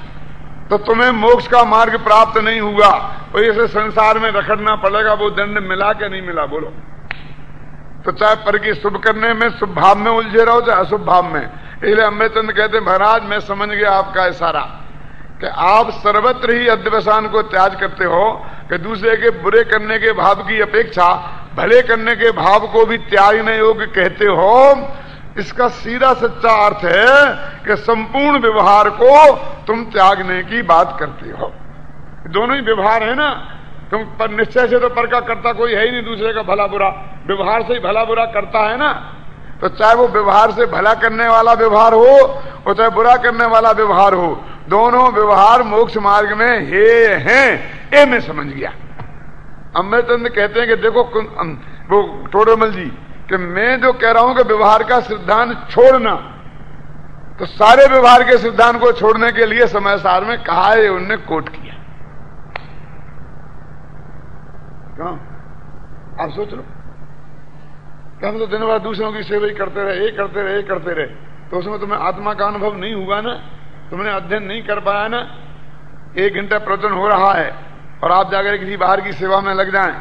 तो तुम्हें मोक्ष का मार्ग प्राप्त नहीं हुआ। और इसे संसार में रखड़ना पड़ेगा, वो दंड मिला क्या नहीं मिला बोलो। तो चाहे पर की शुभ करने में शुभ भाव में उलझे रहो चाहे अशुभ भाव में। इसलिए अमृतचंद कहते महाराज मैं समझ गया आपका इशारा कि आप सर्वत्र ही अध्यवसान को त्याग करते हो कि दूसरे के बुरे करने के भाव की अपेक्षा भले करने के भाव को भी त्यागने योग्य कहते हो। इसका सीधा सच्चा अर्थ है कि संपूर्ण व्यवहार को तुम त्यागने की बात करते हो। दोनों ही व्यवहार है ना, तुम पर निश्चय से तो पर का करता कोई है ही नहीं, दूसरे का भला बुरा व्यवहार से ही भला बुरा करता है ना। तो चाहे वो व्यवहार से भला करने वाला व्यवहार हो और चाहे बुरा करने वाला व्यवहार हो, दोनों व्यवहार मोक्ष मार्ग में हे हैं, ये मैं समझ गया। अमृतचंद कहते हैं कि देखो वो टोडरमल जी कि मैं जो कह रहा हूं कि व्यवहार का सिद्धांत छोड़ना, तो सारे व्यवहार के सिद्धांत को छोड़ने के लिए समय सार में कहा है, उनने कोट किया। क्यों आप सोच लो, हम तो दिन भर दूसरों की सेवा ही करते रहे, करते रहे, करते रहे, तो उसमें तुम्हें आत्मा का अनुभव नहीं हुआ ना, तुमने अध्ययन नहीं कर पाया ना। 1 घंटा प्रवचन हो रहा है और आप जाकर किसी बाहर की सेवा में लग जाएं,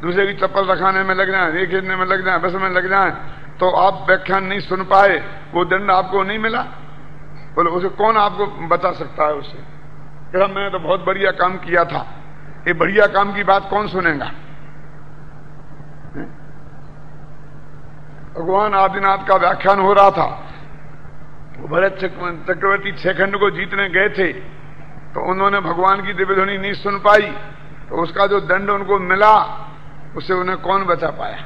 दूसरे की चप्पल रखाने में लग जाएं, ये खींचने में लग जाएं, बस में लग जाएं, तो आप व्याख्यान नहीं सुन पाए, वो दंड आपको नहीं मिला। बोलो उसे कौन आपको बचा सकता है उससे? क्या मैंने तो बहुत बढ़िया काम किया था, ये बढ़िया काम की बात कौन सुनेगा? भगवान आदिनाथ का व्याख्यान हो रहा था, वो भरत चक्रवर्ती 6 खंड को जीतने गए थे, तो उन्होंने भगवान की दिव्य ध्वनि नहीं सुन पाई, तो उसका जो दंड उनको मिला उससे उन्हें कौन बचा पाया?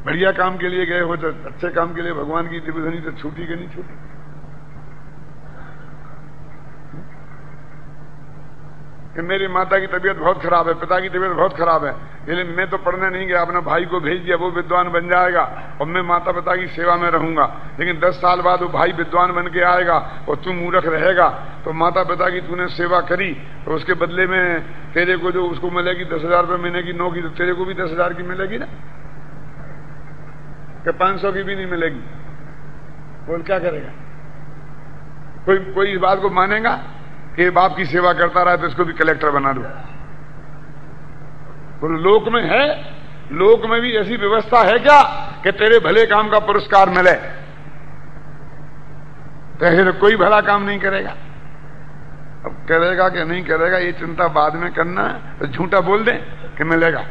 बढ़िया काम के लिए गए हो तो अच्छे काम के लिए भगवान की दिव्य ध्वनि तो छूटी कि नहीं छूटी? कि मेरी माता की तबीयत बहुत खराब है, पिता की तबीयत बहुत खराब है, इसलिए मैं तो पढ़ने नहीं गया, अपने भाई को भेज दिया, वो विद्वान बन जाएगा और मैं माता पिता की सेवा में रहूंगा। लेकिन 10 साल बाद वो भाई विद्वान बन के आएगा और तू मूर्ख रहेगा, तो माता पिता की तूने सेवा करी तो उसके बदले में तेरे को जो उसको मिलेगी 10,000 रुपये महीने की नौकरी, तो तेरे को भी 10,000 की मिलेगी ना, कि 500 की भी नहीं मिलेगी। बोल क्या करेगा? कोई इस बात को मानेगा कि बाप की सेवा करता रहा तो इसको भी कलेक्टर बना दो? बोलो लोक में है, लोक में भी ऐसी व्यवस्था है क्या कि तेरे भले काम का पुरस्कार मिले? तो कोई भला काम नहीं करेगा। अब करेगा कि नहीं करेगा ये चिंता बाद में करना है, तो झूठा बोल दे कि मिलेगा।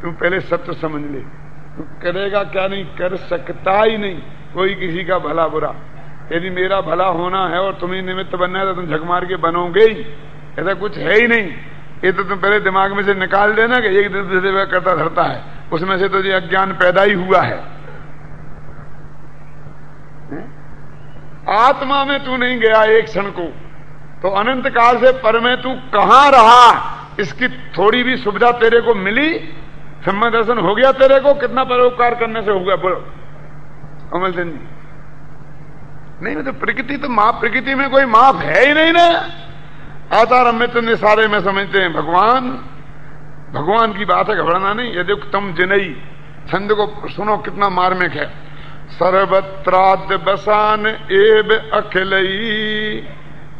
तुम पहले सत्य समझ ले, तू करेगा क्या? नहीं कर सकता ही नहीं कोई किसी का भला बुरा। यदि मेरा भला होना है और तुम्हें निमित्त बनना है तो तुम झक मार के बनोगे ही, ऐसा कुछ है ही नहीं। ये तो तुम पहले दिमाग में से निकाल देना कि एक दिन से करता धरता है, उसमें से तो ये अज्ञान पैदा ही हुआ है। आत्मा में तू नहीं गया एक क्षण को, तो अनंत काल से पर में तू कहां रहा? इसकी थोड़ी भी सुविधा तेरे को मिली? सम्य दर्शन हो गया तेरे को? कितना परोपकार करने से हो गया? बोलो अमल सिंह जी। नहीं तो प्रकृति तो माफ, प्रकृति में कोई माफ है ही नहीं ना। आचार अमृतचंद सारे में समझते हैं भगवान की बात है, घबराना नहीं। यदि तुम जिनई छंद को सुनो कितना मार्मिक है। सर्वत्राद्य बसान एव अखिलई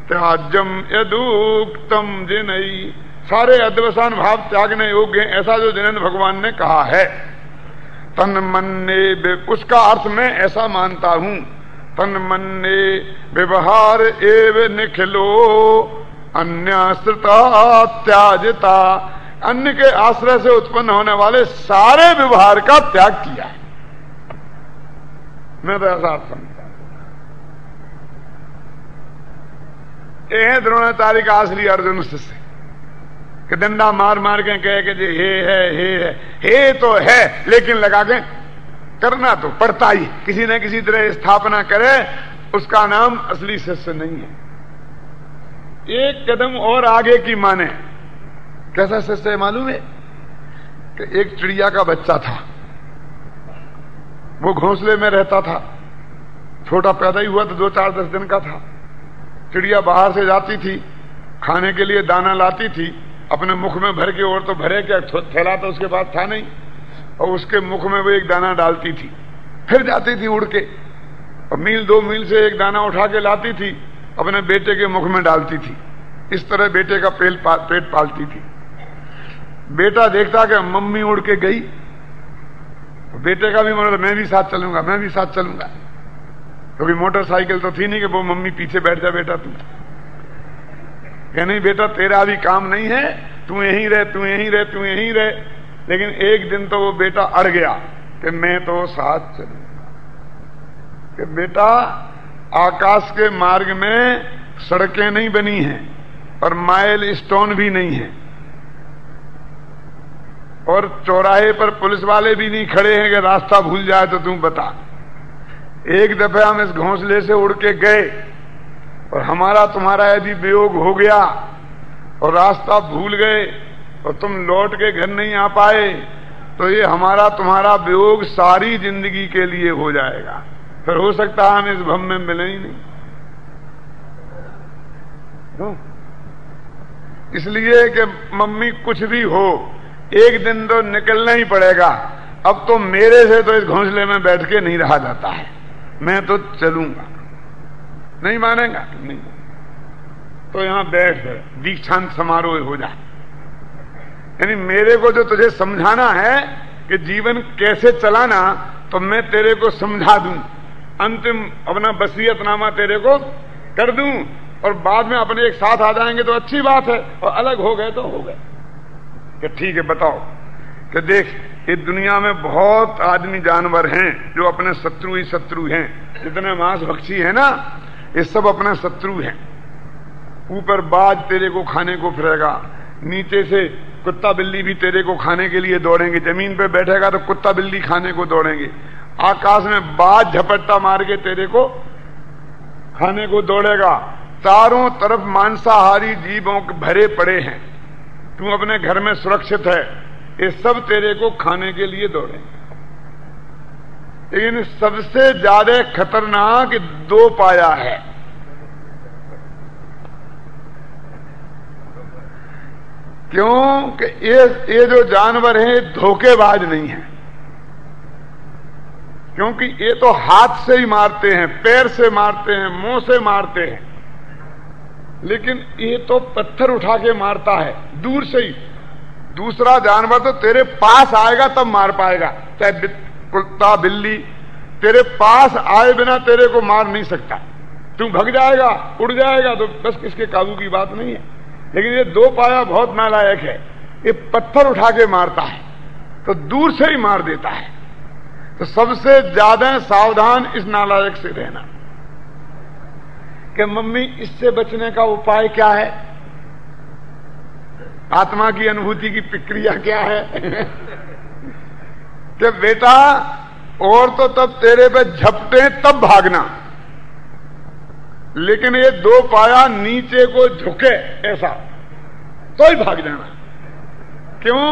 त्याज्यम यदुक्तम जिनई। सारे अध्यवसान भाव त्यागने योग्य, ऐसा जो जिनेन्द्र भगवान ने कहा है। तन मन ने, उसका अर्थ मैं ऐसा मानता हूं, तन मन ने व्यवहार एव निखिलो अन्याश्रिता त्याजता। अन्य के आश्रय से उत्पन्न होने वाले सारे व्यवहार का त्याग किया है। मैं तो ऐसा अर्थ समझता हूं। ये है द्रोणाचार्य का असली अर्जुन शिष्य कि डंडा मार मार के कहे कि हे तो है, लेकिन लगा के करना तो पड़ता ही, किसी न किसी तरह स्थापना करे, उसका नाम असली शिष्य नहीं है। एक कदम और आगे की माने। कैसा शिष्य है मालूम है? कि एक चिड़िया का बच्चा था, वो घोंसले में रहता था, छोटा पैदा ही हुआ तो 2-4-10 दिन का था। चिड़िया बाहर से जाती थी, खाने के लिए दाना लाती थी, अपने मुख में भर के, और तो भरे क्या, थैला तो उसके पास था नहीं, और उसके मुख में वो एक दाना डालती थी, फिर जाती थी उड़ के, और मील 2 मील से एक दाना उठा के लाती थी, अपने बेटे के मुख में डालती थी। इस तरह बेटे का पेट पालती थी। बेटा देखता कि मम्मी उड़ के गई, बेटे का भी मन मैं भी साथ चलूंगा, मैं भी साथ चलूंगा, क्योंकि मोटरसाइकिल तो थी नहीं कि वो मम्मी पीछे बैठ जा बेटा तू। कह नहीं बेटा तेरा भी काम नहीं है, तू यहीं रह, तू यहीं रह, तू यहीं रह। लेकिन एक दिन तो वो बेटा अड़ गया कि मैं तो साथ चलूंगा। कि बेटा आकाश के मार्ग में सड़कें नहीं बनी हैं और माइल स्टोन भी नहीं है, और चौराहे पर पुलिस वाले भी नहीं खड़े हैं कि रास्ता भूल जाए तो तू बता। एक दफे हम इस घोंसले से उड़ के गए और हमारा तुम्हारा यदि वियोग हो गया और रास्ता भूल गए और तुम लौट के घर नहीं आ पाए, तो ये हमारा तुम्हारा वियोग सारी जिंदगी के लिए हो जाएगा। फिर हो सकता है हम इस भव में मिले ही नहीं। इसलिए कि मम्मी कुछ भी हो, एक दिन तो निकलना ही पड़ेगा। अब तो मेरे से तो इस घोंसले में बैठ के नहीं रहा जाता है, मैं तो चलूंगा। नहीं मानेगा? नहीं। तो यहां बैठ दीक्षांत समारोह हो जाए। यानी मेरे को जो तुझे समझाना है कि जीवन कैसे चलाना, तो मैं तेरे को समझा दूं, अंतिम अपना वसीयतनामा तेरे को कर दूं, और बाद में अपने एक साथ आ जाएंगे तो अच्छी बात है, और अलग हो गए तो हो गए। कि ठीक है बताओ कि देख ये दुनिया में बहुत आदमी जानवर हैं जो अपने शत्रु ही शत्रु हैं। जितने मांस भक्षी है ना, ये सब अपने शत्रु हैं। ऊपर बाज तेरे को खाने को फिरेगा, नीचे से कुत्ता बिल्ली भी तेरे को खाने के लिए दौड़ेंगे, जमीन पे बैठेगा तो कुत्ता बिल्ली खाने को दौड़ेंगे, आकाश में बाज झपट्टा मार के तेरे को खाने को दौड़ेगा। चारों तरफ मांसाहारी जीवों के भरे पड़े हैं, तू अपने घर में सुरक्षित है, ये सब तेरे को खाने के लिए दौड़ेंगे। लेकिन सबसे ज्यादा खतरनाक 2 पाया है। क्यों कि ये जो जानवर है धोखेबाज नहीं है, क्योंकि ये तो हाथ से ही मारते हैं, पैर से मारते हैं, मुंह से मारते हैं, लेकिन ये तो पत्थर उठा के मारता है दूर से ही। दूसरा जानवर तो तेरे पास आएगा तब मार पाएगा, चाहे कुत्ता बिल्ली तेरे पास आए बिना तेरे को मार नहीं सकता। तू भग जाएगा, उड़ जाएगा तो बस किसके काबू की बात नहीं है। लेकिन ये 2 पाया बहुत नालायक है, ये पत्थर उठा के मारता है तो दूर से ही मार देता है। तो सबसे ज्यादा सावधान इस नालायक से रहना। कि मम्मी इससे बचने का उपाय क्या है, आत्मा की अनुभूति की प्रक्रिया क्या है? कि बेटा और तो तब तेरे पे झपटे तब भागना, लेकिन ये 2 पाया नीचे को झुके ऐसा तो ही भाग जाना। क्यों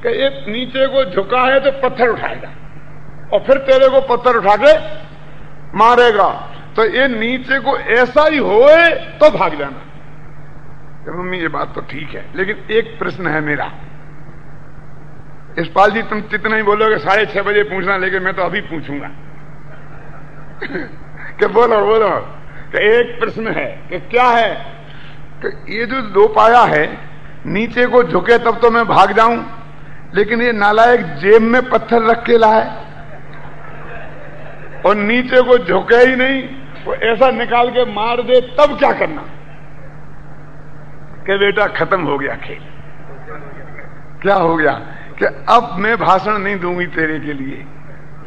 कि ये नीचे को झुका है तो पत्थर उठाएगा और फिर तेरे को पत्थर उठा के मारेगा। तो ये नीचे को ऐसा ही होए तो भाग जाना। तो मम्मी ये बात तो ठीक है, लेकिन एक प्रश्न है मेरा। यशपाल जी तुम जितना ही बोलोगे 6:30 बजे पूछना, लेकिन मैं तो अभी पूछूंगा। कि बोलो बोलो। कि एक प्रश्न है कि क्या है कि ये जो 2 पाया है नीचे को झुके तब तो मैं भाग जाऊं, लेकिन ये नालायक जेब में पत्थर रख के लाए और नीचे को झुके ही नहीं, वो ऐसा निकाल के मार दे तब क्या करना? कि बेटा खत्म हो गया खेल। क्या हो गया? कि अब मैं भाषण नहीं दूंगी तेरे के लिए,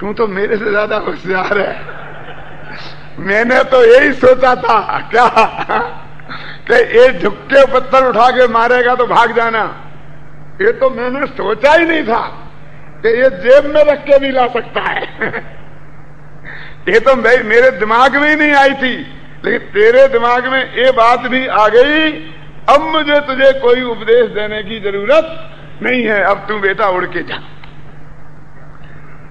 तू तो मेरे से ज्यादा होशियार है। मैंने तो यही सोचा था क्या कि ये झुक्के पत्थर उठा के मारेगा तो भाग जाना। ये तो मैंने सोचा ही नहीं था कि ये जेब में रख के भी ला सकता है। ये तो मेरे दिमाग में ही नहीं आई थी, लेकिन तेरे दिमाग में ये बात भी आ गई। अब मुझे तुझे कोई उपदेश देने की जरूरत नहीं है, अब तू बेटा उड़ के जा।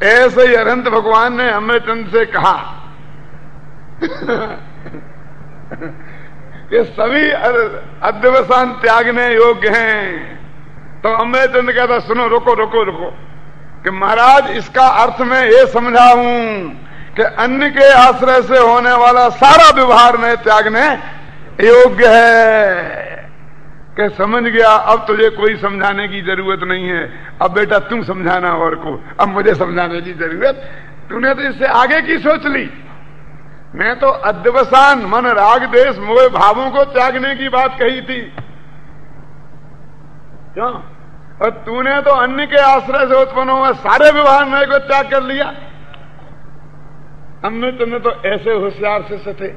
ऐसे ही अनंत भगवान ने अमृतचंद से कहा कि सभी अध्यवसान त्यागने योग्य हैं। तो अमृतचंद कहता सुनो, रुको रुको रुको, कि महाराज इसका अर्थ मैं ये समझा हूं कि अन्न के आश्रय से होने वाला सारा व्यवहार में त्यागने योग्य है। कि समझ गया, अब तुझे कोई समझाने की जरूरत नहीं है, अब बेटा तुम समझाना और को, अब मुझे समझाने की जरूरत, तूने तो इससे आगे की सोच ली। मैं तो अध्यवसान मन राग देश मोह भावों को त्यागने की बात कही थी, क्यों? और तूने तो अन्न के आश्रय से उत्पन्न हुआ सारे व्यवहार में को त्याग कर लिया। हमने तो ऐसे होशियार शिष्य थे,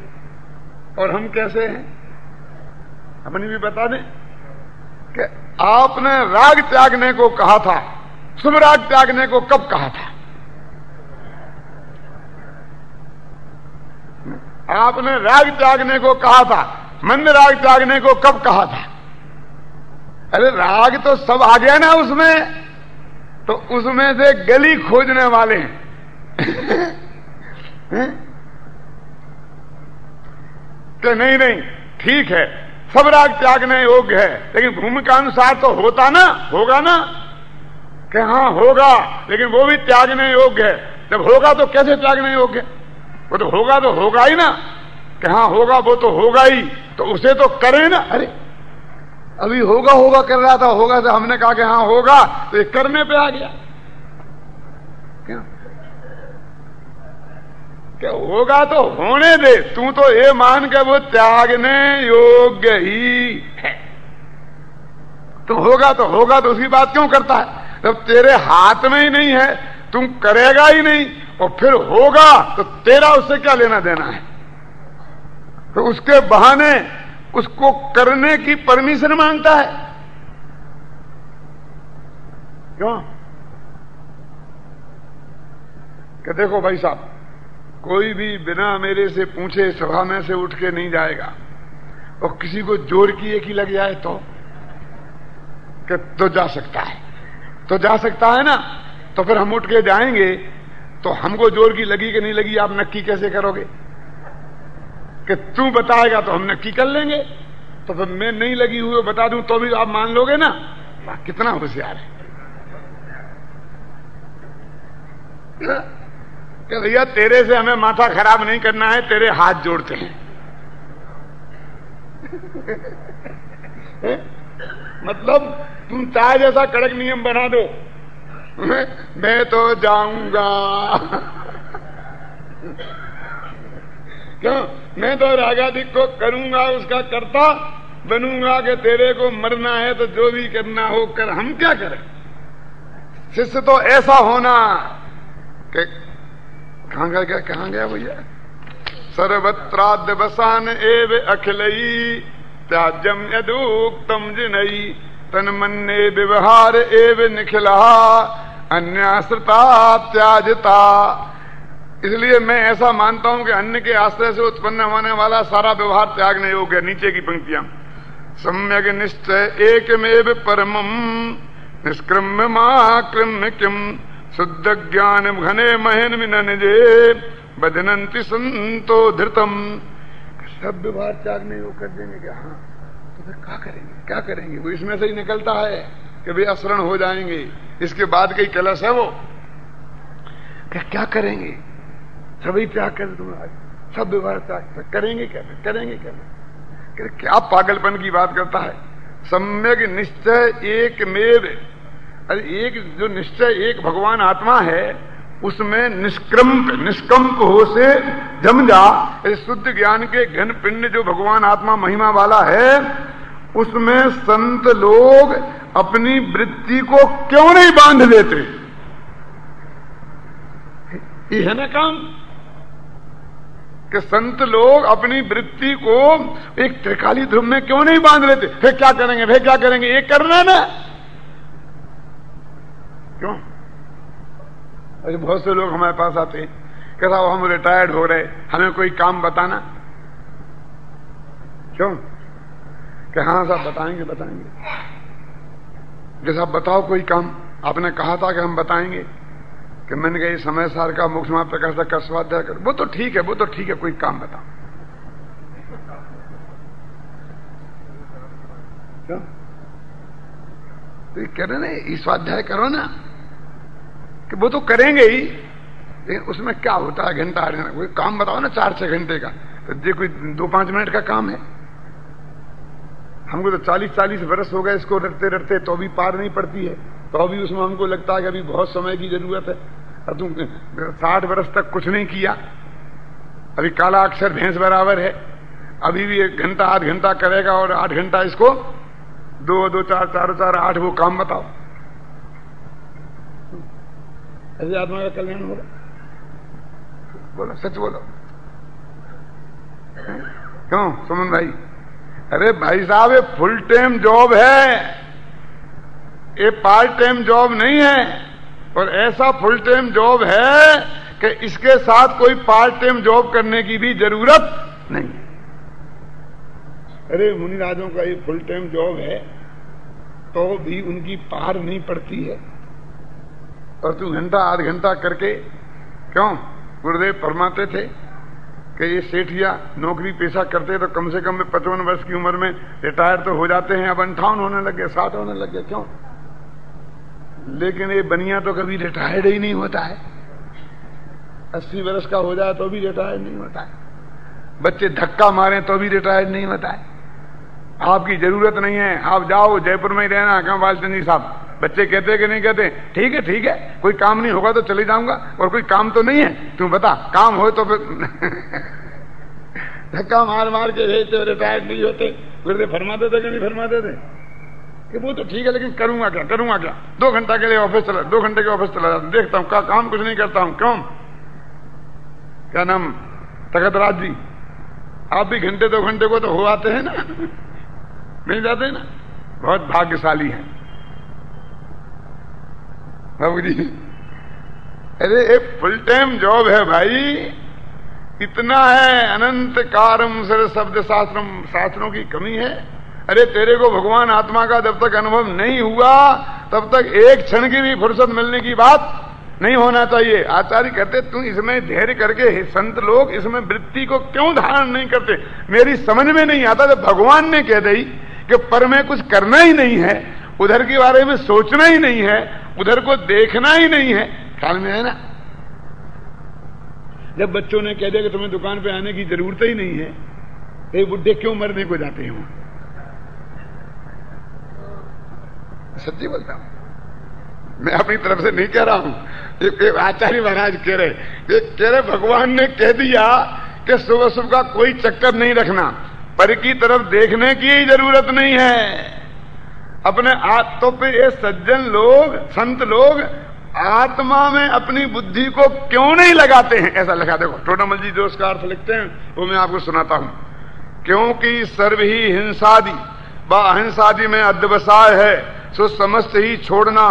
और हम कैसे हैं अपनी भी बता दें कि आपने राग त्यागने को कहा था, शुभ राग त्यागने को कब कहा था? आपने राग त्यागने को कहा था, मंद राग त्यागने को कब कहा था? अरे राग तो सब आ गया ना उसमें, तो उसमें से गली खोजने वाले हैं कि नहीं ठीक है, सब राग त्यागने योग्य है, लेकिन भूमिका अनुसार तो होता ना, होगा ना कि हाँ होगा, लेकिन वो भी त्यागने योग्य है। जब होगा तो कैसे त्यागने योग्य? वो तो होगा ही ना कि हाँ होगा, वो तो होगा ही, तो उसे तो करें ना। अरे अभी होगा कर रहा था, होगा तो हमने कहा कि हाँ होगा, तो ये करने पे आ गया। क्या क्या होगा तो होने दे, तू तो ये मान के वो त्यागने योग्य ही है। तो होगा तो उसकी बात क्यों करता है? जब तेरे हाथ में ही नहीं है, तुम करेगा ही नहीं, और फिर होगा तो तेरा उससे क्या लेना देना है? तो उसके बहाने उसको करने की परमिशन मांगता है, क्यों? कि देखो भाई साहब, कोई भी बिना मेरे से पूछे सभा में से उठ के नहीं जाएगा, और किसी को जोर की एक ही लग जाए तो जा सकता है ना। तो फिर हम उठ के जाएंगे, तो हमको जोर की लगी कि नहीं लगी आप नक्की कैसे करोगे? कि तू बताएगा तो हम नक्की कर लेंगे। तो फिर मैं नहीं लगी हुई बता दूं तो भी आप मान लोगे ना? कितना होशियार है कि भैया तेरे से हमें माथा खराब नहीं करना है, तेरे हाथ जोड़ते हैं मतलब तुम चाहे जैसा कड़क नियम बना दो, मैं तो जाऊंगा क्यों? मैं तो रागाधिक को करूंगा, उसका कर्ता बनूंगा कि तेरे को मरना है तो जो भी करना हो कर। हम क्या करें? शिष्य तो ऐसा होना कि कहां गया भैया? सर्वत्राद्यवसान एव अखिलई त्याज्यम यदुक्तम जिनई तन्मन्ने व्यवहार एव निखिला अन्याश्रिता त्याजता। इसलिए मैं ऐसा मानता हूं कि अन्न के आश्रय से उत्पन्न होने वाला सारा व्यवहार त्यागने योग्य है। नीचे की पंक्तियां, सम्यक निश्चय एकमेव परमम निष्क्रम्य माक्रम्य किम शुद्ध ज्ञान घने महन विनजे बदनंति संतो धृतम। सब व्यवहार त्यागने योग कर देंगे क्या? हाँ, तो फिर क्या करेंगे? वो इसमें से ही निकलता है कि वे असरण हो जाएंगे। इसके बाद कई कलश है वो, क्या करेंगे? सभी त्याग कर दूंगा, सब व्यवहार त्याग करेंगे क्या? क्या पागलपन की बात करता है? सम्यक निश्चय एकमेव, अरे एक जो निश्चय एक भगवान आत्मा है, उसमें निष्कंप हो से जम जा। शुद्ध ज्ञान के घन पिंड जो भगवान आत्मा महिमा वाला है, उसमें संत लोग अपनी वृत्ति को क्यों नहीं बांध लेते? ये है ना काम कि संत लोग अपनी वृत्ति को एक त्रिकाली ध्रुव में क्यों नहीं बांध लेते? फिर क्या करेंगे? ये करना ना, क्यों? अरे बहुत से लोग हमारे पास आते हैं, कहता हम रिटायर्ड हो रहे, हमें कोई काम बताना। क्यों? कि हाँ साहब बताएंगे। कि साहब बताओ कोई काम, आपने कहा था कि हम बताएंगे। कि मैंने कहा समय सार का मुख्य प्रकाश का स्वाध्याय कर। वो तो ठीक है, कोई काम बताओ। क्यों? तो कह रहे ना, स्वाध्याय करो ना, कि वो तो करेंगे ही, लेकिन उसमें क्या होता है घंटा 8 घंटा? कोई काम बताओ ना 4-6 घंटे का, तो ये कोई 2-5 मिनट का काम है? हमको तो 40-40 वर्ष हो गए इसको रटते रटते, तो भी पार नहीं पड़ती है। तो भी उसमें हमको लगता है कि अभी बहुत समय की जरूरत है। और तुम 60 वर्ष तक कुछ नहीं किया, अभी काला अक्षर भैंस बराबर है, अभी भी 1 घंटा 8 घंटा करेगा और 8 घंटा इसको 2-2 4-4 8 वो काम बताओ। ऐसे आत्मा का कल्याण होगा? बोलो, सच बोलो। क्यों सुमन भाई? अरे भाई साहब, ये फुल टाइम जॉब है, ये पार्ट टाइम जॉब नहीं है। और ऐसा फुल टाइम जॉब है कि इसके साथ कोई पार्ट टाइम जॉब करने की भी जरूरत नहीं है। अरे मुनिराजों का ये फुल टाइम जॉब है तो भी उनकी पार नहीं पड़ती है, और तू घंटा 8 घंटा करके क्यों? गुरुदेव फरमाते थे कि ये सेठिया नौकरी पेशा करते तो कम से कम 55 वर्ष की उम्र में रिटायर तो हो जाते हैं, अब 58 होने लगे, 60 होने लगे। क्यों? लेकिन ये बनिया तो कभी रिटायर्ड ही नहीं होता है। 80 वर्ष का हो जाए तो भी रिटायर्ड नहीं होता है, बच्चे धक्का मारे तो भी रिटायर्ड नहीं होता है। आपकी जरूरत नहीं है, आप जाओ जयपुर में ही रहना। क्यों बालचंद जी साहब? बच्चे कहते कि नहीं कहते? ठीक है ठीक है, कोई काम नहीं होगा तो चले जाऊंगा, और कोई काम तो नहीं है, तू बता, काम हो तो फिर धक्का मार मार के भेजते, रिटायर्ड नहीं होते। गुरुदेव फरमाते थे कि नहीं फरमाते थे कि वो तो ठीक है, लेकिन करूंगा क्या? 2 घंटा के लिए ऑफिस चला, 2 घंटे के ऑफिस चला जाता, देखता हूँ क्या काम, कुछ नहीं करता हूँ। क्यों? क्या नाम? तखतराज जी, आप भी घंटे 2 घंटे को तो हो आते हैं ना? नहीं जाते ना? बहुत भाग्यशाली है बाबू जी। अरे एक फुल टाइम जॉब है भाई, इतना है। अनंत कारम सर शब्द शास्त्रों की कमी है। अरे तेरे को भगवान आत्मा का जब तक अनुभव नहीं हुआ तब तक एक क्षण की भी फुर्सत मिलने की बात नहीं होना चाहिए। आचार्य कहते तू इसमें धैर्य करके, संत लोग इसमें वृत्ति को क्यों धारण नहीं करते? मेरी समझ में नहीं आता। जब भगवान ने कह दी कि पर में कुछ करना ही नहीं है, उधर के बारे में सोचना ही नहीं है, उधर को देखना ही नहीं है, ख्याल में है ना? जब बच्चों ने कह दिया कि तुम्हें दुकान पे आने की जरूरत ही नहीं है, ये बुढ़े क्यों मरने को जाते हैं? सच्ची बोलता हूं, मैं अपनी तरफ से नहीं कह रहा हूं। आचार्य महाराज कह रहे भगवान ने कह दिया कि सुबह सुबह का कोई चक्कर नहीं रखना, पर की तरफ देखने की जरूरत नहीं है। अपने तो पे ये सज्जन लोग, संत लोग आत्मा में अपनी बुद्धि को क्यों नहीं लगाते हैं? ऐसा लिखा, देखो टोडामल जी जो उसका अर्थ लिखते हैं वो मैं आपको सुनाता हूं। क्योंकि सर्व ही हिंसादि व अहिंसादि में अध्यवसाय है, सो समस्त ही छोड़ना,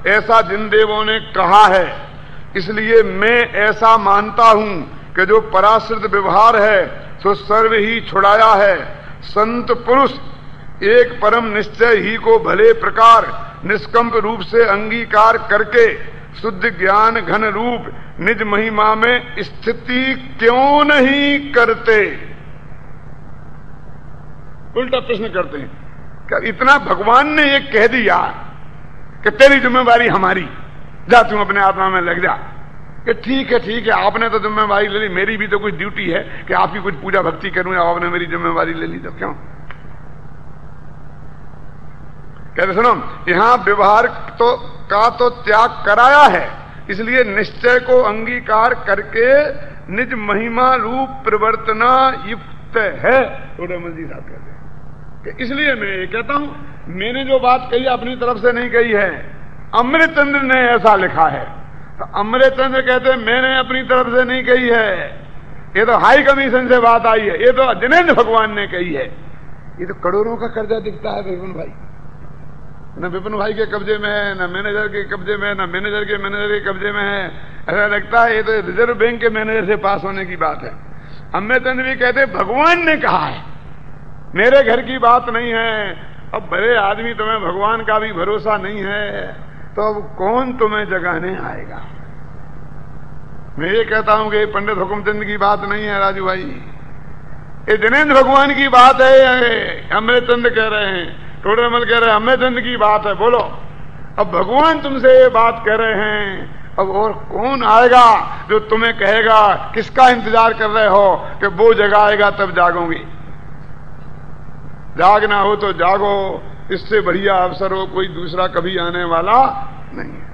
ऐसा जिन देवों ने कहा है। इसलिए मैं ऐसा मानता हूं कि जो पराश्रित व्यवहार है सो सर्व ही छुड़ाया है। संत पुरुष एक परम निश्चय ही को भले प्रकार निष्कंप रूप से अंगीकार करके शुद्ध ज्ञान घन रूप निज महिमा में स्थिति क्यों नहीं करते? उल्टा प्रश्न करते हैं। क्या इतना भगवान ने ये कह दिया कि तेरी जिम्मेवारी हमारी, जा तुम अपने आत्मा में लग जा, कि ठीक है आपने तो जिम्मेवारी ले ली, मेरी भी तो कुछ ड्यूटी है कि आपकी कुछ पूजा भक्ति करूं, आपने मेरी जिम्मेवारी ले ली तो क्यों? कहते सुनो, यहां व्यवहार तो त्याग कराया है, इसलिए निश्चय को अंगीकार करके निज महिमा रूप प्रवर्तना युक्त है। टोडामल जी साहब कहते हैं कि इसलिए मैं ये कहता हूं, मैंने जो बात कही अपनी तरफ से नहीं कही है, अमृतचंद्र ने ऐसा लिखा है। तो अमृतचंद्र कहते मैंने अपनी तरफ से नहीं कही है, ये तो हाई कमीशन से बात आई है, ये तो जिनेन्द्र भगवान ने कही है। ये तो करोड़ों का कर्जा दिखता है विपिन भाई, न विपिन भाई के कब्जे में है, न मैनेजर के कब्जे में है, न मैनेजर के कब्जे में है। ऐसा लगता है ये तो रिजर्व बैंक के मैनेजर से पास होने की बात है। अमृतचंद्र भी कहते भगवान ने कहा है, मेरे घर की बात नहीं है। अब बड़े आदमी तुम्हें भगवान का भी भरोसा नहीं है तो अब कौन तुम्हें जगाने आएगा? मैं ये कहता हूं कि पंडित हुकुमचंद की बात नहीं है राजू भाई, ये जिनेन्द्र भगवान की बात है। अमृतचंद कह रहे हैं, टोडामल कह रहे हैं अमृतचंद की बात है। बोलो, अब भगवान तुमसे ये बात कह रहे हैं अब और कौन आएगा जो तुम्हें कहेगा, किसका इंतजार कर रहे हो कि वो जगाएगा तब जागोगे। जागना हो तो जागो, इससे बढ़िया अवसर हो कोई दूसरा कभी आने वाला नहीं है।